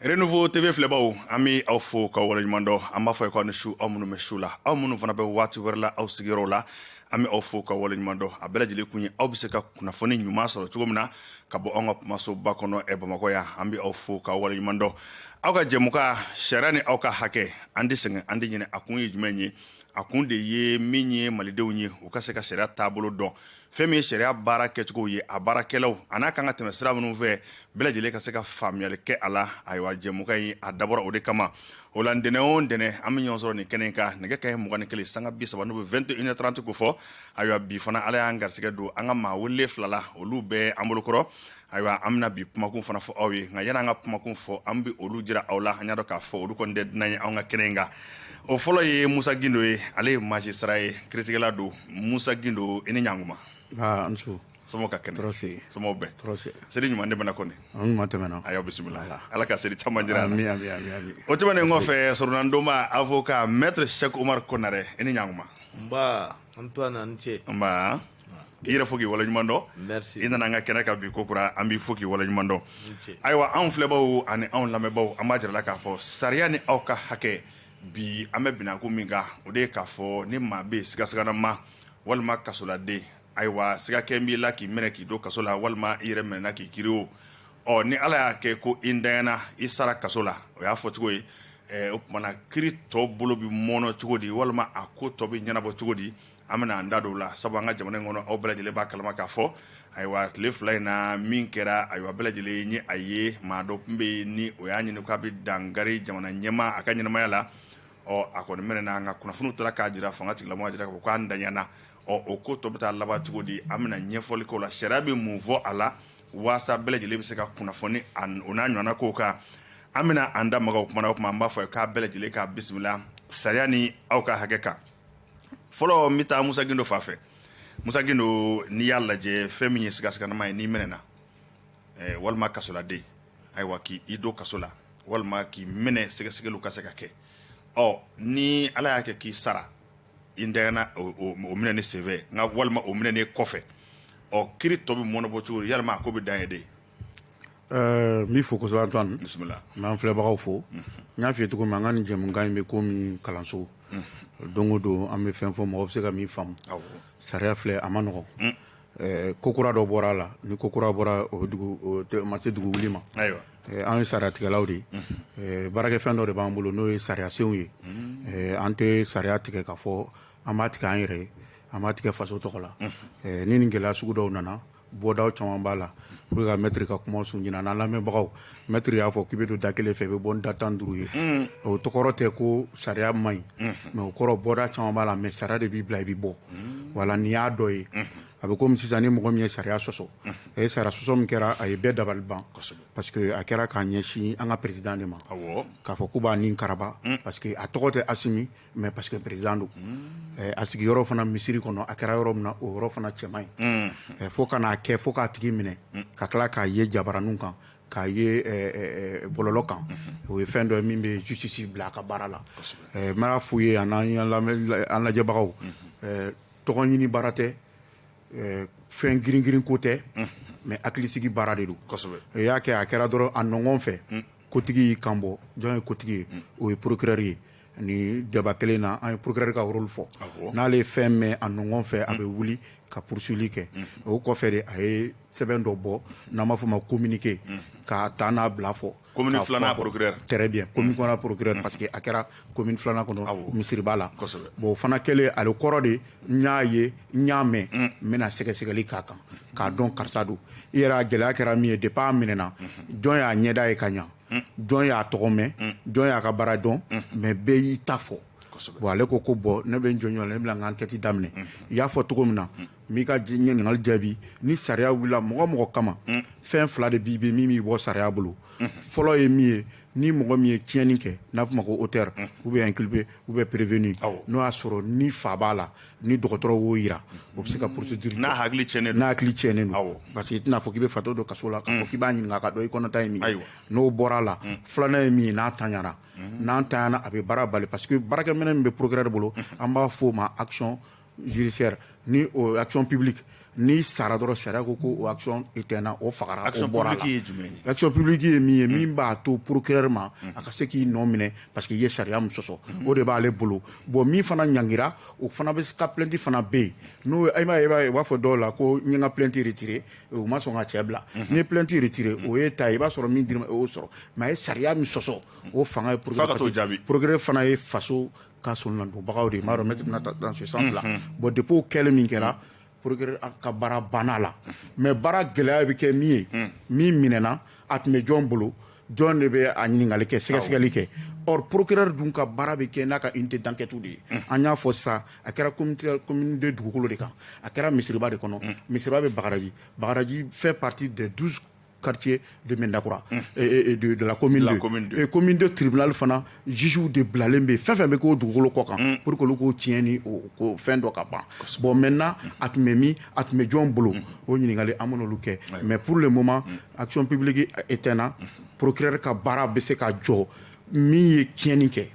Renouveau TV filɛbaw an bɛ aw fo ka waleɲuman dɔn an b'a fɔ aw ni su aw minnu bɛ su la aw minnu fana bɛ waati wɛrɛ la aw sigiyɔrɔ la an bɛ aw fo ka waleɲuman dɔn a bɛɛ lajɛlen kun ye aw bɛ se ka kunnafoni ɲuman sɔrɔ cogo min na ka bɔ an ka kumasoba kɔnɔ Bamakɔ yan an bɛ aw fo ka waleɲuman dɔn aw ka jɛmukan sariya ni aw ka hakɛ an tɛ sɛgɛn an tɛ ɲinɛ a kun ye jumɛn ye a kun de ye min ye malidenw ye u ka se ka sariya taabolo dɔn fɛn min ye sariya baara kɛcogo ye a baarakɛlaw a n'a kan ka tɛmɛ sira minnu fɛ bɛɛ lajɛlen ka se ka faamuyali kɛ a la ayiwa jɛmukan in a dabɔra o de kama o la ntɛnɛn o ntɛnɛn an bɛ ɲɔgɔn sɔrɔ nin kɛnɛ in kan nɛgɛ kanɲɛ 21 sanga 30 n'o bɛ 21h30 ko fɔ ayiwa bi fana ala y'an garisɛgɛ don an ka maa wele fila la olu bɛɛ an bolokɔrɔ ayiwa an bɛna bi kumakun fana fɔ aw ye nka yanni an ka kumakun fɔ an bɛ olu jira aw la an y'a dɔn k'a fɔ olu kɔni tɛ dunan ye anw ka kɛnɛ in kan o fɔlɔ ye Musa Gindo ye ale ye magistra ye kiiritigɛla don Musa Gindo i ni ɲankuma an su somɔgɔw ka kɛnɛ tɔrɔsi somɔgɔw bɛɛ tɔrɔsi seli ɲuman de bɛna kɔni an ɲuman tɛmɛna a y'aw bisimila ala ka seli caman jira ami o tɛmɛnen kɔfɛ soronandoma avocat maître Cheikh Oumar Konaré i ni ɲankuma nba Antoine an ce nba k'i yɛrɛ fo k'i waleɲuman dɔn merci i nana an ka kɛnɛ kan bi ko kura an b'i fo k'i waleɲuman dɔn ayiwa anw filɛbaw ani anw lamɛnbaw an b'a jira la k'a fɔ sariya ni aw ka hakɛ bi an bɛ binako min kan o de ye k'a fɔ ni maa bɛ sigasigana walima kasoladen ayiwa sigakɛ b'i la k'i minɛ k'i don kaso la walima i yɛrɛ minɛna k'i kiri o ni ala y'a kɛ ko i ntanyana i sara kaso la o y'a fɔ cogo ye o tumana kiiri tɔ bolo bɛ mɔnɔ cogo di walima a ko tɔ bɛ ɲɛnabɔ cogo di an bɛna an da don o la sabu an ka jamana in kɔnɔ aw bɛɛ lajɛlen b'a kalama k'a fɔ ayiwa tile fila in na min kɛra ayiwa bɛɛ lajɛlen ye a ye maa dɔ tun bɛ yen ni o y'a ɲini k'a bɛ dankari jamana ɲɛmaa a ka ɲɛnamaya la a kɔni mɛnna an ka kunnafoniw taara k'a jira fanga tigilamɔgɔw y'a jira k'a fɔ k'an daɲana o ko tɔ bɛ taa laban cogo di an bɛna ɲɛfɔli k'o la sariya bɛ mun fɔ a la waasa bɛɛ lajɛlen bɛ se ka kunnafoni o n'a ɲɔgɔnna kow kan an bɛna an da maga o kuma na o kuma an b'a fɔ k'a bɛɛ lajɛlen k'a bisimila sariya ni aw ka hakɛ kan fɔlɔ n bɛ taa Musa Gindo fan fɛ Musa Gindo n'i y'a lajɛ fɛn min ye sigasiganama ye n'i minɛna walima kasoladen ayiwa k'i don kaso la walima k'i minɛ sɛgɛsɛgɛliw ka se ka kɛ ni ala y'a kɛ k'i sara i ntanyana o minɛ ni senfɛ nka walima o minɛ ni kɔfɛ kiiri tɔ bɛ mɔnɔbɔ cogo di yalima a ko bɛ dan ye de n b'i fo kosɛbɛ Antoine bisimila n b'an filɛbagaw fo n y'a f'i ye cogo min an ka nin jɛmukan in bɛ ko min kalanso don o don an bɛ fɛn fɔ mɔgɔ bɛ se ka min faamu sariya filɛ a ma nɔgɔn ko kura dɔ bɔra a la ni ko kura bɔra o ma se dugu wuli ma an ye sariya tigɛlaw de ye baarakɛfɛn dɔ de b'an bolo n'o ye sariya senw ye an tɛ sariya tigɛ k'a fɔ an b'a tigɛ an yɛrɛ ye an b'a tigɛ faso tɔgɔ la ni nin gɛlɛya sugu dɔw nana bɔdaw caman b'a la pour que ka mɛtiri ka kuma sun ɲinan n'an lamɛnbagaw mɛtiri y'a fɔ k'i bɛ don da kelen fɛ i bɛ bɔ ni da 15 ye o tɔgɔrɔ tɛ ko sariya man ɲi mais o kɔrɔ bɔda caman b'a la mais sariya de b'i bila i bɛ bɔ wala n'i y'a dɔ ye a bɛ komi sisan ni mɔgɔ min ye sariya sɔsɔ a ye sariya sɔsɔ min kɛra a ye bɛɛ dabali ban parce que a kɛra k'a ɲɛsin an ka président de ma k'a fɔ k'u b'a nin karaba parce que a tɔgɔ tɛ Asimi mais parce que président don a sigiyɔrɔ fana misiri kɔnɔ a kɛra yɔrɔ min na o yɔrɔ fana cɛ man ɲi fo ka n'a kɛ fo k'a tigi minɛ ka tila k'a ye jabaraninw kan k'a ye bɔlɔlɔ kan o ye fɛn dɔ ye min bɛ justice bila a ka baara la n b'a f'u ye an lajɛbagaw tɔgɔ ɲini baara tɛ fɛn girin ko tɛ mais hakilisigi baara de don i y'a kɛ a kɛra dɔrɔn a nɔngɔn fɛ kotigi y'i kan bɔ jɔn ye kotigi ye o ye procureur ye ni deba kelen na an ye procureur ka rôle fɔ n'ale ye fɛn mɛn a nɔngɔn fɛ a bɛ wuli ka poursuivre kɛ o kɔfɛ de a ye sɛbɛn dɔ bɔ n'an b'a fɔ ma communiqué k'a ta n'a bila fɔ commune filanan procureur très bien commune filanan procureur parce que a kɛra commune filanan kɔnɔ misiri b'a la bon o fana kɛlen ale kɔrɔ de n y'a ye n y'a mɛn n bɛna sɛgɛsɛgɛli k'a kan k'a dɔn karisa don i yɛrɛ a gɛlɛya kɛra min ye depuis a minɛna jɔn y'a ɲɛda ye ka ɲa jɔn y'a tɔgɔ mɛn jɔn y'a ka baara dɔn mais bɛɛ y'i ta fɔ bon ale ko bɔn ne bɛ n jɔn ne bɛna n ka enquête daminɛ i y'a fɔ cogo min na n b'i ka ɲininkali jaabi ni sariya wulila mɔgɔ kama fɛn fila de b'i bɛ min b'i bɔ sariya bolo fɔlɔ ye min ye ni mɔgɔ min ye tiɲɛni kɛ n'a fɔ ma ko auteur ou bien inculpé ou bien prévenu n'o y'a sɔrɔ ni fa b'a la ni dɔgɔtɔrɔ y'o yira o bɛ se ka procédure n'a hakili tiɲɛnen don parce que i tɛna fɔ k'i bɛ fatɔ don kaso la k'a fɔ k'i b'a ɲininka ka dɔn i kɔnɔta ye min ye n'o bɔra la filanan ye min ye n'a taɲara n'an taɲana a bɛ baara bali parce que baarakɛminɛ min bɛ procureur bolo an b'a fɔ o ma action judiciaire ni o action publique ni sara dɔrɔn sariya ko o action éteint o fagara o bɔra la action publique ye jumɛn ye action publique ye min ye min b'a to procureur ma a ka se k'i nɔ minɛ parce que i ye sariya min sɔsɔ o de b'ale bolo bon min fana ɲangira o fana bɛ ka plainte fana bɛ yen n'o i b'a ye u b'a fɔ dɔw la ko n ye n ka plainte retiré u ma sɔn ka cɛ bila n'i ye plainte retiré o ye ta ye i b'a sɔrɔ min dirima o y'o sɔrɔ mais a ye sariya min sɔsɔ o fanga ye procureur fana ye faso ka sonlandonbagaw de ye m'a dɔn mɛtiri bɛna ta dans ce sens là bon depuis o kɛlen min kɛra procureur ka baara banna la mais baara gɛlɛya bɛ kɛ min ye min minɛna a tun bɛ jɔn bolo jɔn de bɛ a ɲininkali kɛ sɛgɛsɛgɛli kɛ or procureur dun ka baara bɛ kɛ n'a ka unité d'enquête de ye an y'a fɔ sisan a kɛra commune de dugukolo de kan a kɛra misiriba de kɔnɔ misiriba bɛ Bagadaji fait partie des 12 quartiers de Mendakura et de la commune 2 et commune 2 tribunal fana juge de bilalen bɛ fɛn fɛn bɛ k'o dugukolo kɔ kan pour que olu k'o tiɲɛ ni o fɛn dɔ ka ban bon maintenant a tun bɛ min a tun bɛ jɔn bolo o ɲininkali an m'olu kɛ mais pour le moment action publique éteint procureur ka baara bɛ se ka jɔ min ye tiɲɛni kɛ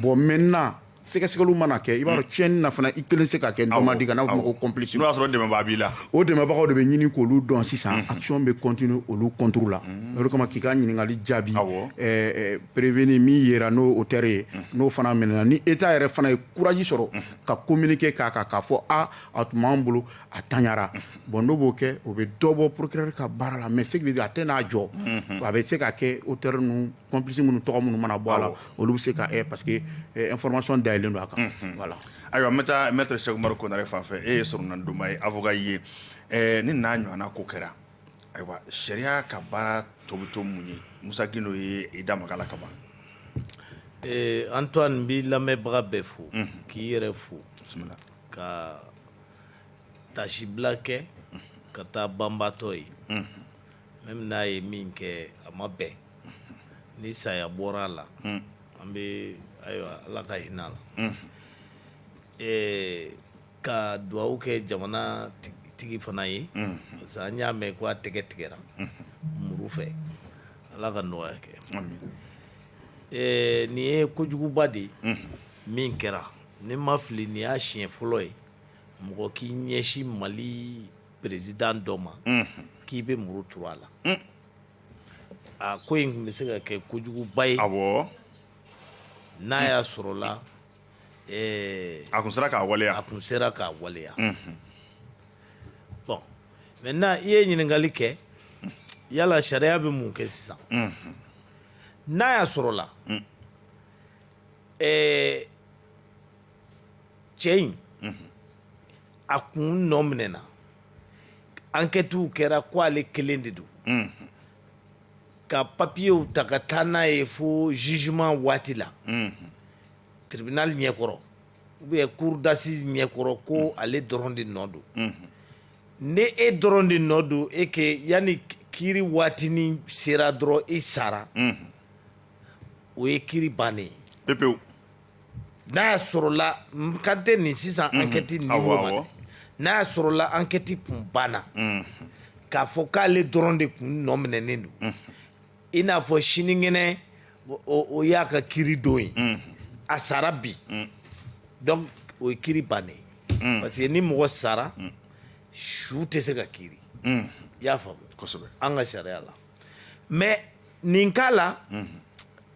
bon maintenant sɛgɛsɛgɛliw mana kɛ i b'a dɔn tiɲɛni na fana i kelen se ka kɛ ndomadi ka n'a fɔ ko complice n'o y'a sɔrɔ dɛmɛbaa b'i la o dɛmɛbagaw de bɛ ɲini k'olu dɔn sisan action bɛ continuer olu contre la o de kama k'i ka ɲininkali jaabi prévenu min yera n'o auteur ye n'o fana minɛna ni état yɛrɛ fana ye courage sɔrɔ ka communiquer k'a kan k'a fɔ a tun b'an bolo a taɲara bon n'o b'o kɛ o bɛ dɔ bɔ procureur ka baara la mais ce qui veut dire a tɛ n'a jɔ a bɛ se ka kɛ auteur ninnu complice minnu tɔgɔ minnu mana bɔ a la olu bɛ se ka parce que information dayɛlɛlen don a kan voilà ayiwa n bɛ taa maître Cheikh Umaru Konare fan fɛ e ye sɔrɔnadonba ye avocat ye ni n'a ɲɔgɔnna ko kɛra ayiwa sariya ka baara tɔ bɛ to mun ye Musa Gindo ye i da maga la ka ban Antoine b'i lamɛnbaga bɛɛ fo k'i yɛrɛ fo ka tasibila kɛ ka taa banbatɔ ye même n'a ye min kɛ a ma bɛn ni saya bɔra a la an bɛ ayiwa ala ka hinɛ a la ka dugawu kɛ jamana tigi fana ye parce que an y'a mɛn ko a tɛgɛ tigɛra muru fɛ ala ka nɔgɔya kɛ nin ye kojuguba de ye min kɛra ni ma fili nin y'a siɲɛ fɔlɔ ye mɔgɔ k'i ɲɛsin Mali président dɔ ma k'i bɛ muru turu a la a ko in tun bɛ se ka kɛ kojuguba ye n'a y'a sɔrɔ la a kun sera k'a waleya bon maintenant i ye ɲininkali kɛ yala sariya bɛ mun kɛ sisan n'a y'a sɔrɔ la cɛ in a kun nɔ minɛna enquêtew kɛra ko ale kelen de don ka papiyew ta ka taa n'a ye fo jugement waati la tribunal ɲɛkɔrɔ ou bien cour d'assises ɲɛkɔrɔ ko ale dɔrɔn de nɔ don ni e dɔrɔn de nɔ don e ke yani kiiri waatinin sera dɔrɔn e sara o ye kiiri bannen ye pepewu n'a y'a sɔrɔ la n kan tɛ nin sisan enquête niveau ma dɛ n'a y'a sɔrɔ la enquête kun banna k'a fɔ k'ale dɔrɔn de kun nɔ minɛnen don i n'a fɔ sinikɛnɛ o y'a ka kiiri don ye a sara bi donc o ye kiiri bannen parce que ni mɔgɔ sara su tɛ se ka kiiri i y'a faamu an ka sariya la mais nin cas la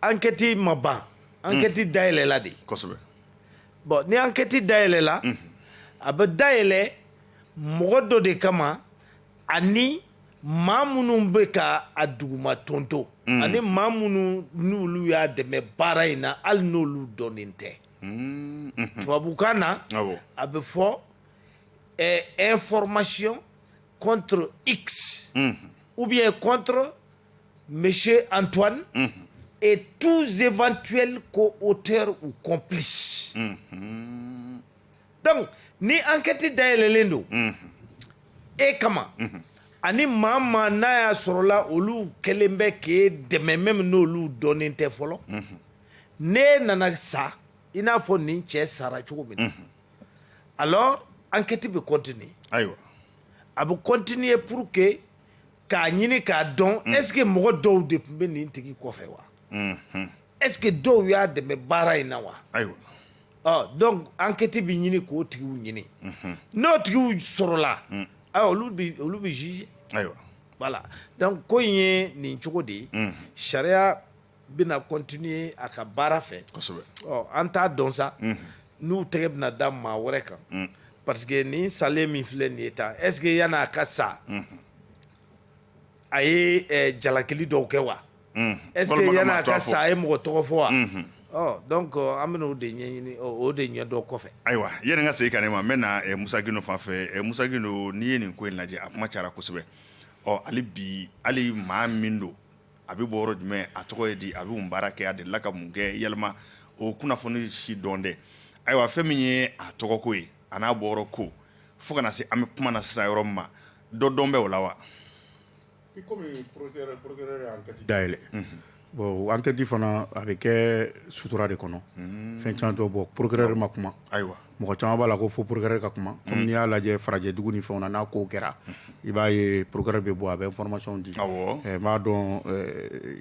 enquête ma ban enquête dayɛlɛla de bon ni enquête dayɛlɛla a bɛ dayɛlɛ mɔgɔ dɔ de kama ani maa minnu bɛ ka a duguma tonto ani maa minnu n'olu y'a dɛmɛ baara in na hali n'olu dɔnnen tɛ tubabukan na a bɛ fɔ information contre X ou bien contre monsieur Antoine et tous éventuels co-auteurs ou complices. Donc ni enquête dayɛlɛlen don e kama ani maa maa n'a y'a sɔrɔ la olu kɛlen bɛ k'e dɛmɛ même n'olu dɔnnen tɛ fɔlɔ n'e nana sa i n'a fɔ nin cɛ sara cogo min na alors enquête bɛ continuer ayiwa a bɛ continuer pour que k'a ɲini k'a dɔn est ce que mɔgɔ dɔw de tun bɛ nin tigi kɔfɛ wa est ce que dɔw y'a dɛmɛ baara in na wa ayiwa donc enquête bɛ ɲini k'o tigiw ɲini n'o tigiw sɔrɔla olu bɛ juger ayiwa voilà donc ko in ye nin cogo de ye sariya bɛna continuer a ka baara fɛ kosɛbɛ an t'a dɔn sa n'u tɛgɛ bɛna da maa wɛrɛ kan parce que nin salen min filɛ nin ye tan est ce que yan'a ka sa a ye jalakili dɔw kɛ wa est ce que yan'a ka sa a ye mɔgɔ tɔgɔ fɔ wa donc an bɛna o de ɲɛɲini o de ɲɛdɔn kɔfɛ ayiwa yani n ka segin ka ne ma n bɛ na Musa Gindo fan fɛ Musa Gindo n'i ye nin ko in lajɛ a kuma cayara kosɛbɛ hali bi hali maa min don a bɛ bɔ yɔrɔ jumɛn a tɔgɔ ye di a bɛ mun baara kɛ a delila ka mun kɛ yalima o kunnafoni si dɔn dɛ ayiwa fɛn min ye a tɔgɔ ko ye a n'a bɔyɔrɔ ko fo ka na se an bɛ kuma na sisan yɔrɔ min ma dɔ dɔn bɛ o la wa i komi procureur ye enquête dayɛlɛ bon enquête fana a bɛ kɛ sutura de kɔnɔ fɛn caman tɛ bɔ procureur ma kuma ayiwa mɔgɔ caman b'a la ko fo procureur ka kuma comme n'i y'a lajɛ farajɛdugu ni fɛnw na n'a kow kɛra i b'a ye procureur bɛ bɔ a bɛ information di n b'a dɔn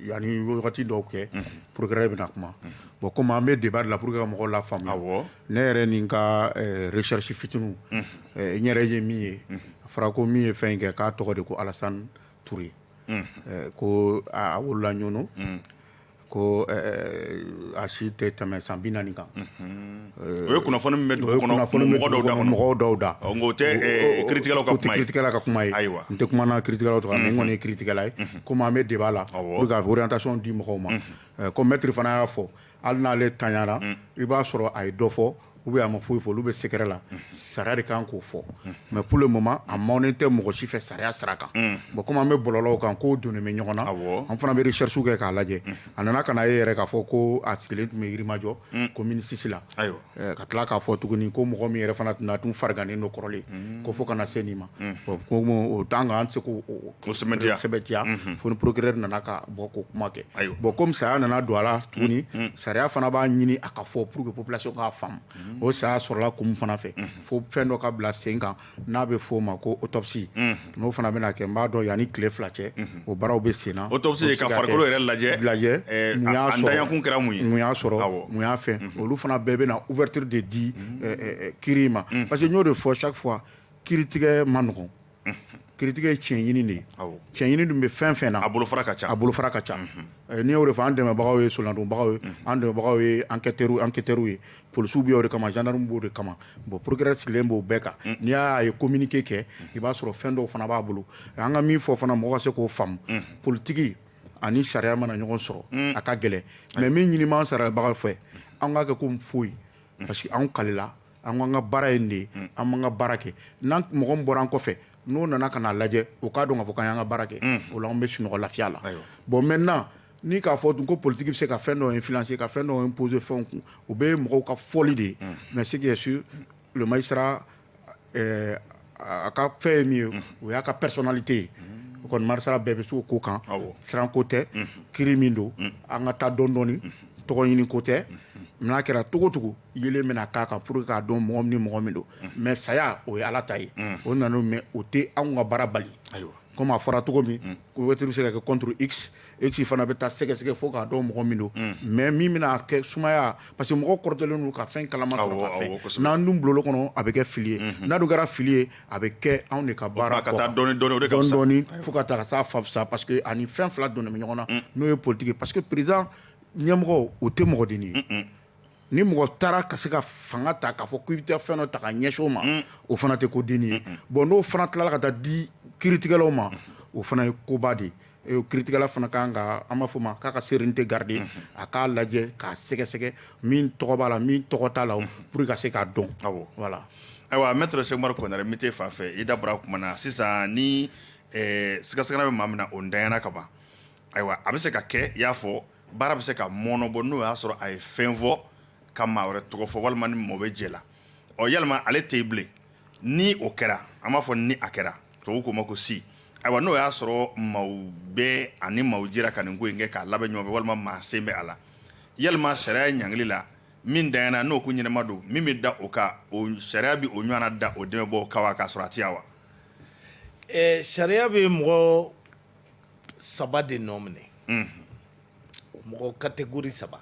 yanni wagati dɔw kɛ procureur bɛna kuma bon comme an bɛ débat de la pour que ka mɔgɔw lafaamuya ne yɛrɛ ni n ka recherche fitininw n yɛrɛ ye min ye a fɔra ko min ye fɛn in kɛ k'a tɔgɔ de ko Alassane Touré ko a wolola ɲɔnɔ ko a si tɛ tɛmɛ san 40 kan o ye kunnafoni min bɛ dugu kɔnɔ mɔgɔw dɔw da o tɛ kiiritigɛlaw ka kuma ye ayiwa n tɛ kuma na kiiritigɛlaw tɔgɔ mais n kɔni ye kiiritigɛla ye comme an bɛ débat la pour que orientation di mɔgɔw ma comme maître fana y'a fɔ hali n'ale tanyara i b'a sɔrɔ a ye dɔ fɔ ou bien a ma foyi fɔ olu bɛ secret la sariya de kan k'o fɔ mais pour le moment a mɔnen tɛ mɔgɔ si fɛ sariya sira kan bon comme an bɛ bɔlɔlɔw kan k'o donnen bɛ ɲɔgɔn na an fana bɛ recherche kɛ k'a lajɛ a nana ka na ye yɛrɛ k'a fɔ ko a sigilen tun bɛ Yirimajɔ commune 6 la ka tila k'a fɔ tuguni ko mɔgɔ min yɛrɛ fana tun fariganen don kɔrɔlen ko fo ka na se nin ma bon ko o temps kan an tɛ se k'o sɛbɛntiya fo ni procureur nana ka bɔ k'o kuma kɛ bon comme saya nana don a la tuguni sariya fana b'a ɲini a ka fɔ pour que population k'a faamu o saya sɔrɔla kun fana fɛ fo fɛn dɔ ka bila sen kan n'a bɛ f'o ma ko autopsie n'o fana bɛna kɛ n b'a dɔn yanni tile 2 cɛ o baaraw bɛ sen na autopsie ye ka farikolo yɛrɛ lajɛ mun y'a sɔrɔ a daɲakun kɛra mun ye mun y'a sɔrɔ mun y'a fɛn olu fana bɛɛ bɛna ouverture de di kiiri ma parce que n y'o de fɔ chaque fois kiiritigɛ ma nɔgɔn kiiritigɛ ye tiɲɛɲini de ye tiɲɛɲini dun bɛ fɛn fɛn na a bolofara ka ca n'i y'o de fɔ an dɛmɛbagaw ye soladonbagaw ye an dɛmɛbagaw ye enquêteurs ye polisiw b'o de kama gendarme b'o de kama bon procureur sigilen b'o bɛɛ kan n'i y'a ye communiqué kɛ i b'a sɔrɔ fɛn dɔw fana b'a bolo an ka min fɔ fana mɔgɔ ka se k'o faamu politiki ani sariya mana ɲɔgɔn sɔrɔ a ka gɛlɛn mais min ɲiniman sarabagaw fɛ an k'a kɛ ko foyi parce que anw kalela an k'an ka baara ye nin de ye an b'an ka baara kɛ n'an mɔgɔ min bɔra an kɔfɛ n'o nana ka n'a lajɛ o k'a dɔn k'a fɔ k'an y'an ka baara kɛ o la an bɛ sunɔgɔ lafiya la bon maintenant ni k'a fɔ dun ko politique bɛ se ka fɛn dɔ influencer ka fɛn dɔ imposer fɛnw kun o bɛ mɔgɔw ka fɔli de ye mais ce qui est sûr le magistrat a ka fɛn ye min ye o y'a ka personnalité ye o kɔni magistrat bɛɛ bɛ se o ko kan siranko tɛ kiiri min don an ka taa dɔɔni dɔɔni tɔgɔ ɲini ko tɛ n'a kɛra togo togo yelen bɛna k'a kan pour que k'a dɔn mɔgɔ ni mɔgɔ min don mais saya o ye Ala ta ye o nana mais o tɛ anw ka baara bali comme a fɔra togo min ko wɛrɛ bɛ se ka kɛ contre x fana bɛ taa sɛgɛsɛgɛ fo k'a dɔn mɔgɔ min don mais min bɛna kɛ sumaya parce que mɔgɔ kɔrɔtɛlen don ka fɛn kalama sɔrɔ ka fɛn n'an dun bulon kɔnɔ a bɛ kɛ fili ye n'a dun kɛra fili ye a bɛ kɛ anw de ka baara kɔ dɔɔni fo ka taa ka s'a fa fisa parce que ani fɛn fila donnen bɛ ɲɔgɔn na n'o ye politique ye parce que président ɲɛmɔgɔ o tɛ mɔgɔ denni ye ni mɔgɔ taara ka se ka fanga ta k'a fɔ k'i bɛ taa fɛn dɔ ta ka ɲɛsin o ma o fana tɛ ko denni ye bon n'o fana tilala ka taa di kiiritigɛlaw ma o fana ye koba de ye kiiritigɛla fana kan ka an b'a fɔ ma k'a ka sérénité garder a k'a lajɛ k'a sɛgɛsɛgɛ min tɔgɔ b'a la min tɔgɔ t'a la pour que ka se k'a dɔn voilà ayiwa maître Cheikh Umaru Konare n bɛ t'e fan fɛ i da bɔra kuma na sisan ni sigasɛgɛna bɛ maa min na o ntanyana ka ban ayiwa a bɛ se ka kɛ i y'a fɔ baara bɛ se ka mɔnɔbɔ n'o y'a sɔrɔ a ye fɛn fɔ ka maa wɛrɛ tɔgɔ fɔ walima ni mɔgɔ bɛ jɛ la yalima ale tɛ yen bilen ni o kɛra an b'a fɔ ni a kɛra tubabu ko ma ko si ayiwa n'o y'a sɔrɔ maaw bɛɛ ani maaw jɛra ka nin ko in kɛ k'a labɛn ɲɔgɔn fɛ walima maa sen bɛ a la yalima sariya ɲankili la min danyana n'o ko ɲɛnama don min bɛ da o kan o sariya bɛ o ɲɔgɔnna da o dɛmɛbɔ kan wa k'a sɔrɔ a tɛ yan wa. sariya bɛ mɔgɔ 3 de nɔ minɛ mɔgɔ catégorie 3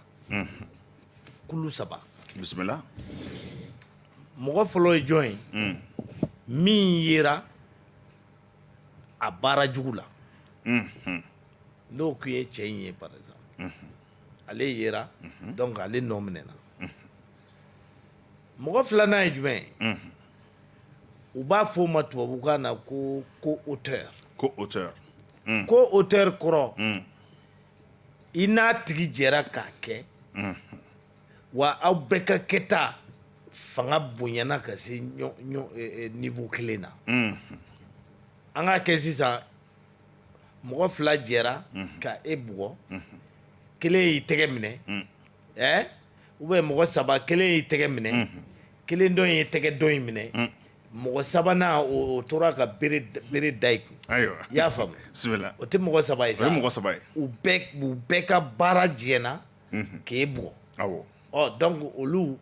kulu 3 bisimila mɔgɔ fɔlɔ ye jɔn ye min yera a baara jugu la n'o tun ye cɛ in ye par exemple ale yera donc ale nɔ minɛna mɔgɔ filanan ye jumɛn ye u b'a fɔ o ma tubabukan na ko co-auteur co-auteur kɔrɔ i n'a tigi jɛra k'a kɛ wa aw bɛɛ ka kɛta fanga bonyana ka se niveau kelen na an k'a kɛ sisan mɔgɔ fila jɛra ka e bugɔ kelen y'i tɛgɛ minɛ ou bien mɔgɔ saba kelen y'i tɛgɛ minɛ kelen dɔ in ye tɛgɛ dɔ in minɛ mɔgɔ sabanan o tora ka bere da i kun i y'a faamu o tɛ mɔgɔ saba ye sa u bɛɛ ka baara jɛna k'e bugɔ donc olu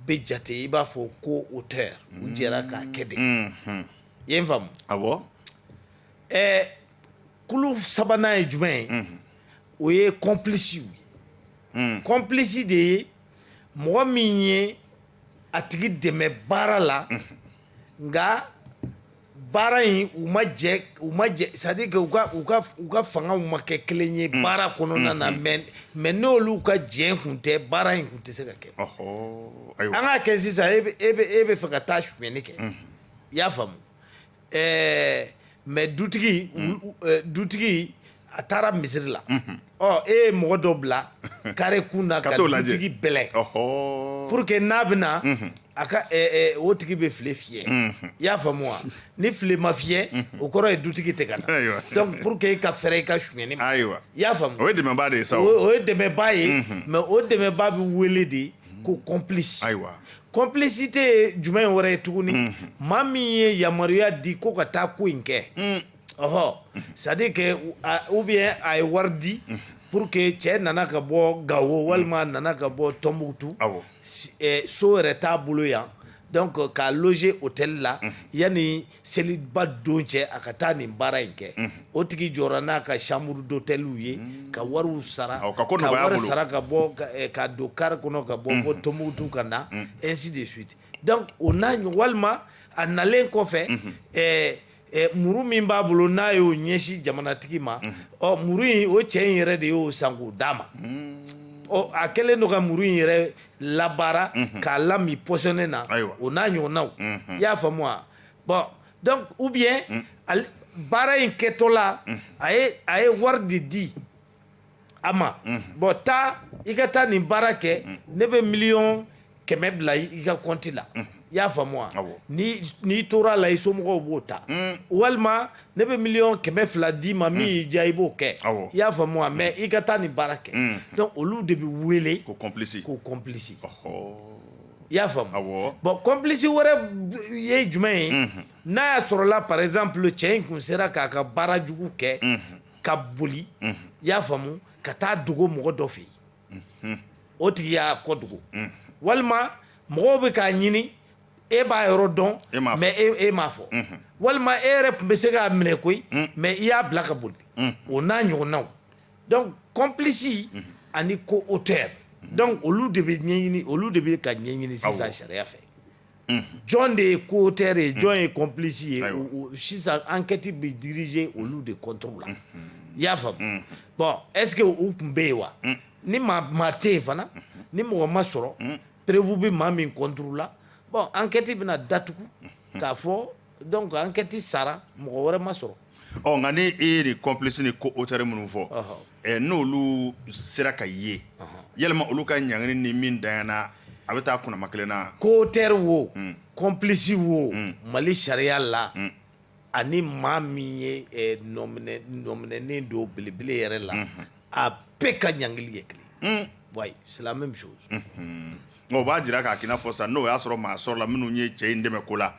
bɛ jate i b'a fɔ ko auteur u jɛra k'a kɛ de i ye n faamu kulu sabanan ye jumɛn ye o ye complice ye complice de ye mɔgɔ min ye a tigi dɛmɛ baara la nka baara in u ma jɛ c'est à dire que u ka fangaw ma kɛ kelen ye baara kɔnɔna na mais n'olu ka jɛ kun tɛ baara in kun tɛ se ka kɛ an k'a kɛ sisan e bɛ fɛ ka taa sonyɛni kɛ i y'a faamu mais dutigi a taara misiri la e ye mɔgɔ dɔ bila kare kun na ka dutigi bɛlɛ pour que n'a bɛna a ka o tigi bɛ file fiyɛ i y'a faamu wa ni file ma fiyɛ o kɔrɔ ye dutigi tɛ ka na donc pour que i ka fɛrɛ i ka sonyɛni ma i y'a faamu o ye dɛmɛba de ye sa o ye dɛmɛba ye mais o dɛmɛba bɛ wele de ko complice complicité ye jumɛn wɛrɛ ye tuguni maa min ye yamaruya di ko ka taa ko in kɛ c'est à dire que ou bien a ye wari di pour que cɛ nana ka bɔ Gawo walima nana ka bɔ Tombouctou so yɛrɛ t'a bolo yan donc k'a loger hôtel la yanni seliba don cɛ a ka taa nin baara in kɛ o tigi jɔra n'a ka chambre d'hôtel ye ka wariw sara ka wari sara ka bɔ ka don car kɔnɔ ka bɔ fɔ Tombouctou ka na ainsi de suite donc o n'a walima a nalen kɔfɛ muru min b'a bolo n'a y'o ɲɛsin jamanatigi ma muru in o cɛ in yɛrɛ de y'o san k'o d'a ma a kɛlen don ka muru in yɛrɛ labaara k'a lami pɔsɔnɛ na o n'a ɲɔgɔnnaw i y'a faamu wa bon donc ou bien baara in kɛtɔla a ye wari de di a ma bon taa i ka taa nin baara kɛ ne bɛ 100,000 bila i ka compte la i y'a faamu wa n'i tora la i somɔgɔw b'o ta walima ne bɛ 200,000 d'i ma min y'i diya i b'o kɛ i y'a faamu wa mais i ka taa nin baara kɛ donc olu de bɛ wele ko complice i y'a faamu bon complice wɛrɛ ye jumɛn ye n'a y'a sɔrɔla par exemple cɛ in kun sera k'a ka baara jugu kɛ ka boli i y'a faamu ka taa dogo mɔgɔ dɔ fɛ yen o tigi y'a kɔ dogo walima mɔgɔw bɛ k'a ɲini e b'a yɔrɔ dɔn mais e m'a fɔ walima e yɛrɛ tun bɛ se k'a minɛ koyi mais i y'a bila ka boli o n'a ɲɔgɔnnaw donc complice ani co-auteur donc olu de bɛ ɲɛɲini olu de bɛ ka ɲɛɲini sisan sariya fɛ jɔn de ye co-auteur ye jɔn ye complice ye sisan enquête bɛ diriger olu de contre la i y'a faamu bon est ce que u tun bɛ yen wa ni maa tɛ yen fana ni mɔgɔ ma sɔrɔ prévu bɛ maa min contre la bon enquête bɛna datugu k'a fɔ donc enquête sara mɔgɔ wɛrɛ ma sɔrɔ nka ni e ye nin complice ni co-auteur minnu fɔ n'olu sera ka ye yalima olu ka ɲangini ni min danyana a bɛ taa kunnama kelen na co-auteur wo complice wo Mali sariya la ani maa min ye nɔminɛnen don belebele yɛrɛ la a bɛɛ ka ɲangili ye kelen oui c'est la même chose o b'a jira k'a k'i n'a fɔ sisan n'o y'a sɔrɔ maa sɔrɔ la minnu ye cɛ in dɛmɛ ko la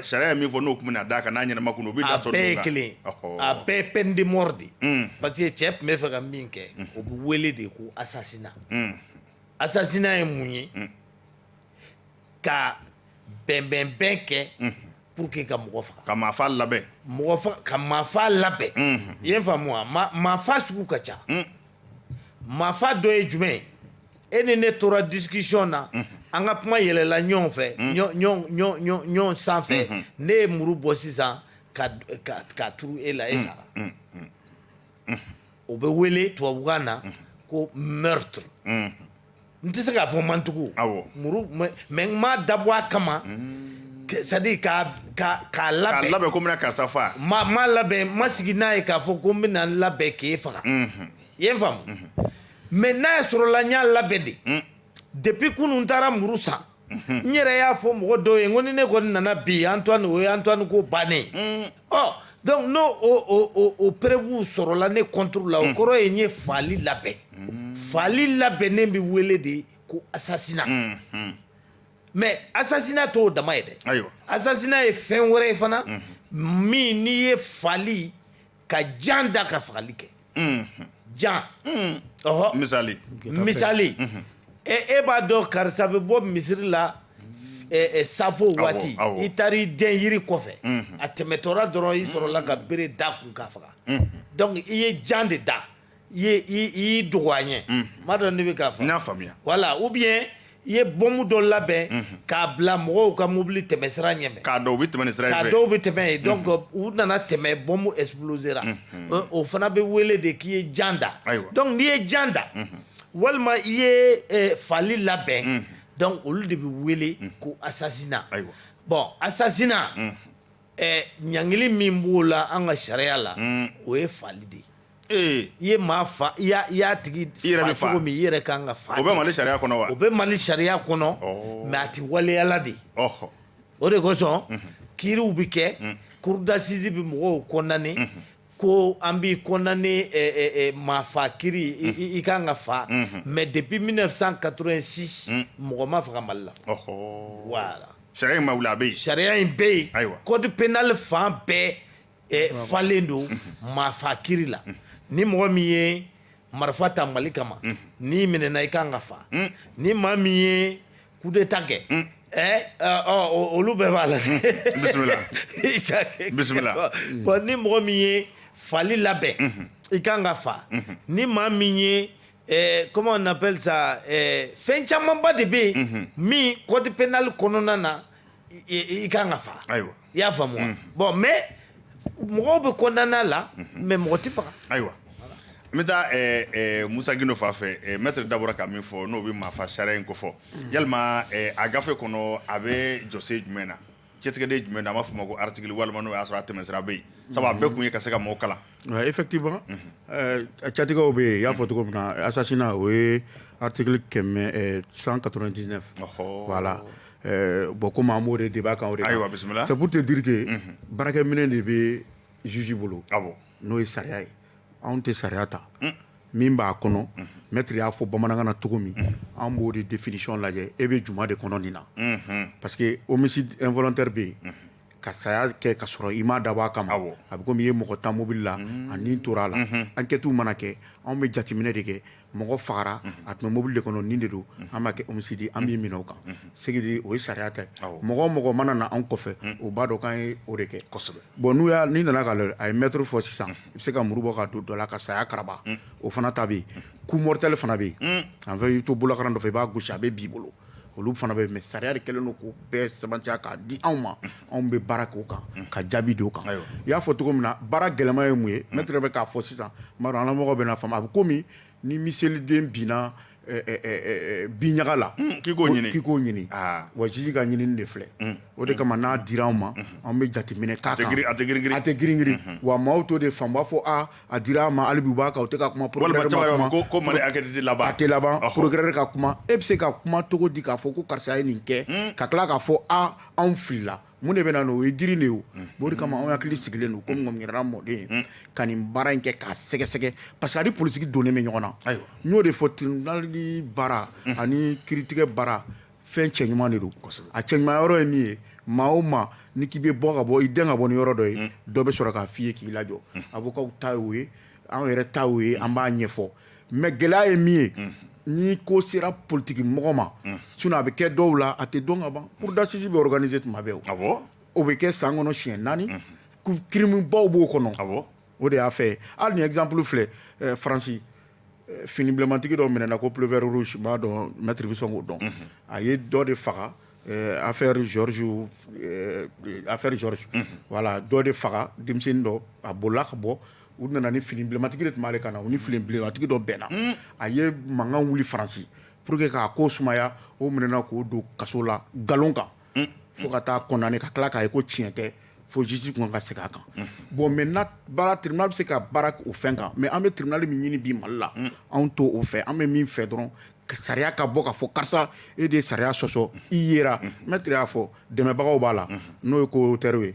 sariya ye min fɔ n'o tun bɛna d'a kan n'a ɲɛnama kun o bɛ da sɔrɔ a bɛɛ ye kelen a bɛɛ ye peine de mort de parce que cɛ tun bɛ fɛ ka min kɛ o bɛ wele de ko assassinat assassinat ye mun ye ka bɛnbɛnbɛn kɛ pour que ka mɔgɔ faga ka maafa labɛn ka maafa labɛn i ye n faamu wa maafa sugu ka ca maafa dɔ ye jumɛn ye e ni ne tora discussion na an ka kuma yɛlɛla ɲɔgɔn fɛ ɲɔgɔn sanfɛ ne ye muru bɔ sisan k'a turu e la e sara o bɛ wele tubabukan na ko meurtre n tɛ se k'a fɔ mantugu muru mais n m'a dabɔ a kama c'est à dire k'a labɛn k'a labɛn ko n bɛna karisa faga ma labɛn ma sigi n'a ye k'a fɔ ko n bɛna n labɛn k'e faga i ye n faamu mais n'a y'a sɔrɔ la n y'a labɛn de depuis kunun n taara muru san n yɛrɛ y'a fɔ mɔgɔ dɔw ye n ko ni ne kɔni nana bi Antoine o ye Antoine ko bannen donc n'o o preuve sɔrɔla ne contre la o kɔrɔ ye n ye faali labɛn faali labɛnnen bɛ wele de ko assassinat mais assassinat t'o dama ye dɛ assassinat ye fɛn wɛrɛ ye fana min n'i ye faali ka jan da ka fagali kɛ jan misali e b'a dɔn karisa bɛ bɔ misiri la safo waati i taara i den yiri kɔfɛ a tɛmɛtɔra dɔrɔn i sɔrɔla ka bere da kun k'a faga donc i ye jan de da i y'i dogo a ɲɛ m'a dɔn ne bɛ k'a fɔ n y'a faamuya voilà ou bien i ye bɔnmu dɔ labɛn k'a bila mɔgɔw ka mobili tɛmɛsira ɲɛmɛ k'a dɔw bɛ tɛmɛ nin sira in fɛ k'a dɔw bɛ tɛmɛ yen donc u nana tɛmɛ bɔnmu explosera o fana bɛ wele de k'i ye jan da donc n'i ye jan da walima i ye faali labɛn donc olu de bɛ wele ko assassinat bon assassinat ɲangili min b'o la an ka sariya la o ye faali de ye i ye maa fa i y'a tigi fa cogo min i yɛrɛ kan ka fa o bɛ Mali sariya kɔnɔ wa o bɛ Mali sariya kɔnɔ mais a tɛ waleyala de o de kosɔn kiiriw bɛ kɛ cour d'assises bɛ mɔgɔw condamné ko an b'i condamné maa fa kiiri i kan ka fa mais depuis 1986 mɔgɔ ma faga Mali la voilà sariya in ma wuli a bɛ yen sariya in bɛ yen code pénal fan bɛɛ falen don maa fa kiiri la ni mɔgɔ min ye marifa ta Mali kama n'i minɛna i kan ka fa ni maa min ye coup d'état kɛ olu bɛɛ b'a la bisimila bon ni mɔgɔ min ye fali labɛn i kan ka fa ni maa min ye comment on appelle ça fɛn camanba de bɛ yen min code pénal kɔnɔna na i kan ka fa i y'a faamu wa bon mais mɔgɔw bɛ condamné la mais mɔgɔ tɛ faga ayiwa n bɛ taa Musa Gindo fa fɛ maître da bɔra ka min fɔ n'o bɛ maafa sariya in kofɔ yalima a gafe kɔnɔ a bɛ jɔsen jumɛn na cɛtigɛden jumɛn na an b'a fɔ o ma ko article walima n'o y'a sɔrɔ a tɛmɛsira bɛ yen sabu a bɛɛ kun ye ka se ka mɔgɔw kalan effectivement cɛtigɛw bɛ yen i y'a fɔ cogo min na assassinat o ye article 199 voilà bon komi an b'o de débat kan o de kan c'est pour te dire que baarakɛminɛ de bɛ juge bolo n'o ye sariya ye anw tɛ sariya ta min b'a kɔnɔ maître y'a fɔ bamanankan na cogo min an b'o de définition lajɛ e bɛ juma de kɔnɔ nin na parce que homicide involontaire bɛ yen ka saya kɛ ka sɔrɔ i m'a dabɔ a kama a bɛ komi i ye mɔgɔ tan mobili la a nin tora a la enquêtes mana kɛ anw bɛ jateminɛ de kɛ mɔgɔ fagara a tun bɛ mobili de kɔnɔ nin de don an b'a kɛ homicide an b'i minɛ o kan segedi o ye sariya ta ye mɔgɔ o mɔgɔ mana na anw kɔfɛ o b'a dɔn k'an ye o de kɛ kosɛbɛ bon n'i nana ka lajɛ a ye maître fɔ sisan i bɛ se ka muru bɔ ka don dɔ la ka saya karaba o fana ta bɛ yen coup mortel fana bɛ yen en fait i bɛ to bolakaran dɔ fɛ i b'a gosi a bɛ b'i bolo olu fana bɛ mais sariya de kɛlen don k'o bɛɛ sɛbɛntiya k'a di anw ma anw bɛ baara k'o kan ka jaabi d'o kan i y'a fɔ cogo min na baara gɛlɛma ye mun ye maître bɛ k'a fɔ sisan n b'a dɔn an lamɔgɔw bɛ n'a faamu a bɛ komi ni miseliden binna bin ɲaga la k'i k'o ɲini wa juge ka ɲinini de filɛ o de kama n'a dira anw ma anw bɛ jateminɛ k'a kan a tɛ girin wa maaw t'o de faamu b'a fɔ a dira an ma hali bi u b'a kan u tɛ ka kuma procureur ma kuma ko Mali enquête tɛ laban a tɛ laban procureur ka kuma e bɛ se ka kuma cogo di k'a fɔ ko karisa ye nin kɛ ka tila k'a fɔ anw filila mun de bɛ na n'o ye girin de ye o o de kama anw hakili sigilen don komi ŋɔmiyɛrɛra mɔden ye ka nin baara in kɛ k'a sɛgɛsɛgɛ parce que a ni politique donnen bɛ ɲɔgɔn na n y'o de fɔ tribunal baara ani kiiritigɛ baara fɛn cɛ ɲuman de don a cɛ ɲuman yɔrɔ ye min ye maa o maa ni k'i bɛ bɔ ka bɔ i den ka bɔ ni yɔrɔ dɔ ye dɔ bɛ sɔrɔ k'a f'i ye k'i lajɔ avocat ta y'o ye anw yɛrɛ ta y'o ye an b'a ɲɛfɔ mais gɛlɛya ye min ye ni ko sera politique mɔgɔ ma sinon a bɛ kɛ dɔw la a tɛ dɔn ka ban cour d'assises bɛ organiser tuma bɛɛ o bɛ kɛ san kɔnɔ siɲɛ 4 crime baw b'o kɔnɔ o de y'a fɛ hali ni exemple filɛ Faransi fini bilemantigi dɔ minɛna ko pullover rouge b'a dɔn maître bɛ sɔn k'o dɔn a ye dɔ de faga affaire George voilà dɔ de faga denmisɛnnin dɔ a bolila ka bɔ u nana ni fini bilenmatigi de tun b'ale kan na u ni fini bilenmatigi dɔ bɛnna a ye mankan wuli Faransi pour que k'a ko sumaya o minɛna k'o don kaso la galon kan fo ka taa condamné ka tila k'a ye ko tiɲɛ tɛ fo justice kun ka segin a kan bon maintenant baara tribunal bɛ se ka baara o fɛn kan mais an bɛ tribunal min ɲini bi Mali la anw t'o o fɛ an bɛ min fɛ dɔrɔn sariya ka bɔ ka fɔ karisa e de ye sariya sɔsɔ i yera maître y'a fɔ dɛmɛbagaw b'a la n'o ye co-auteur ye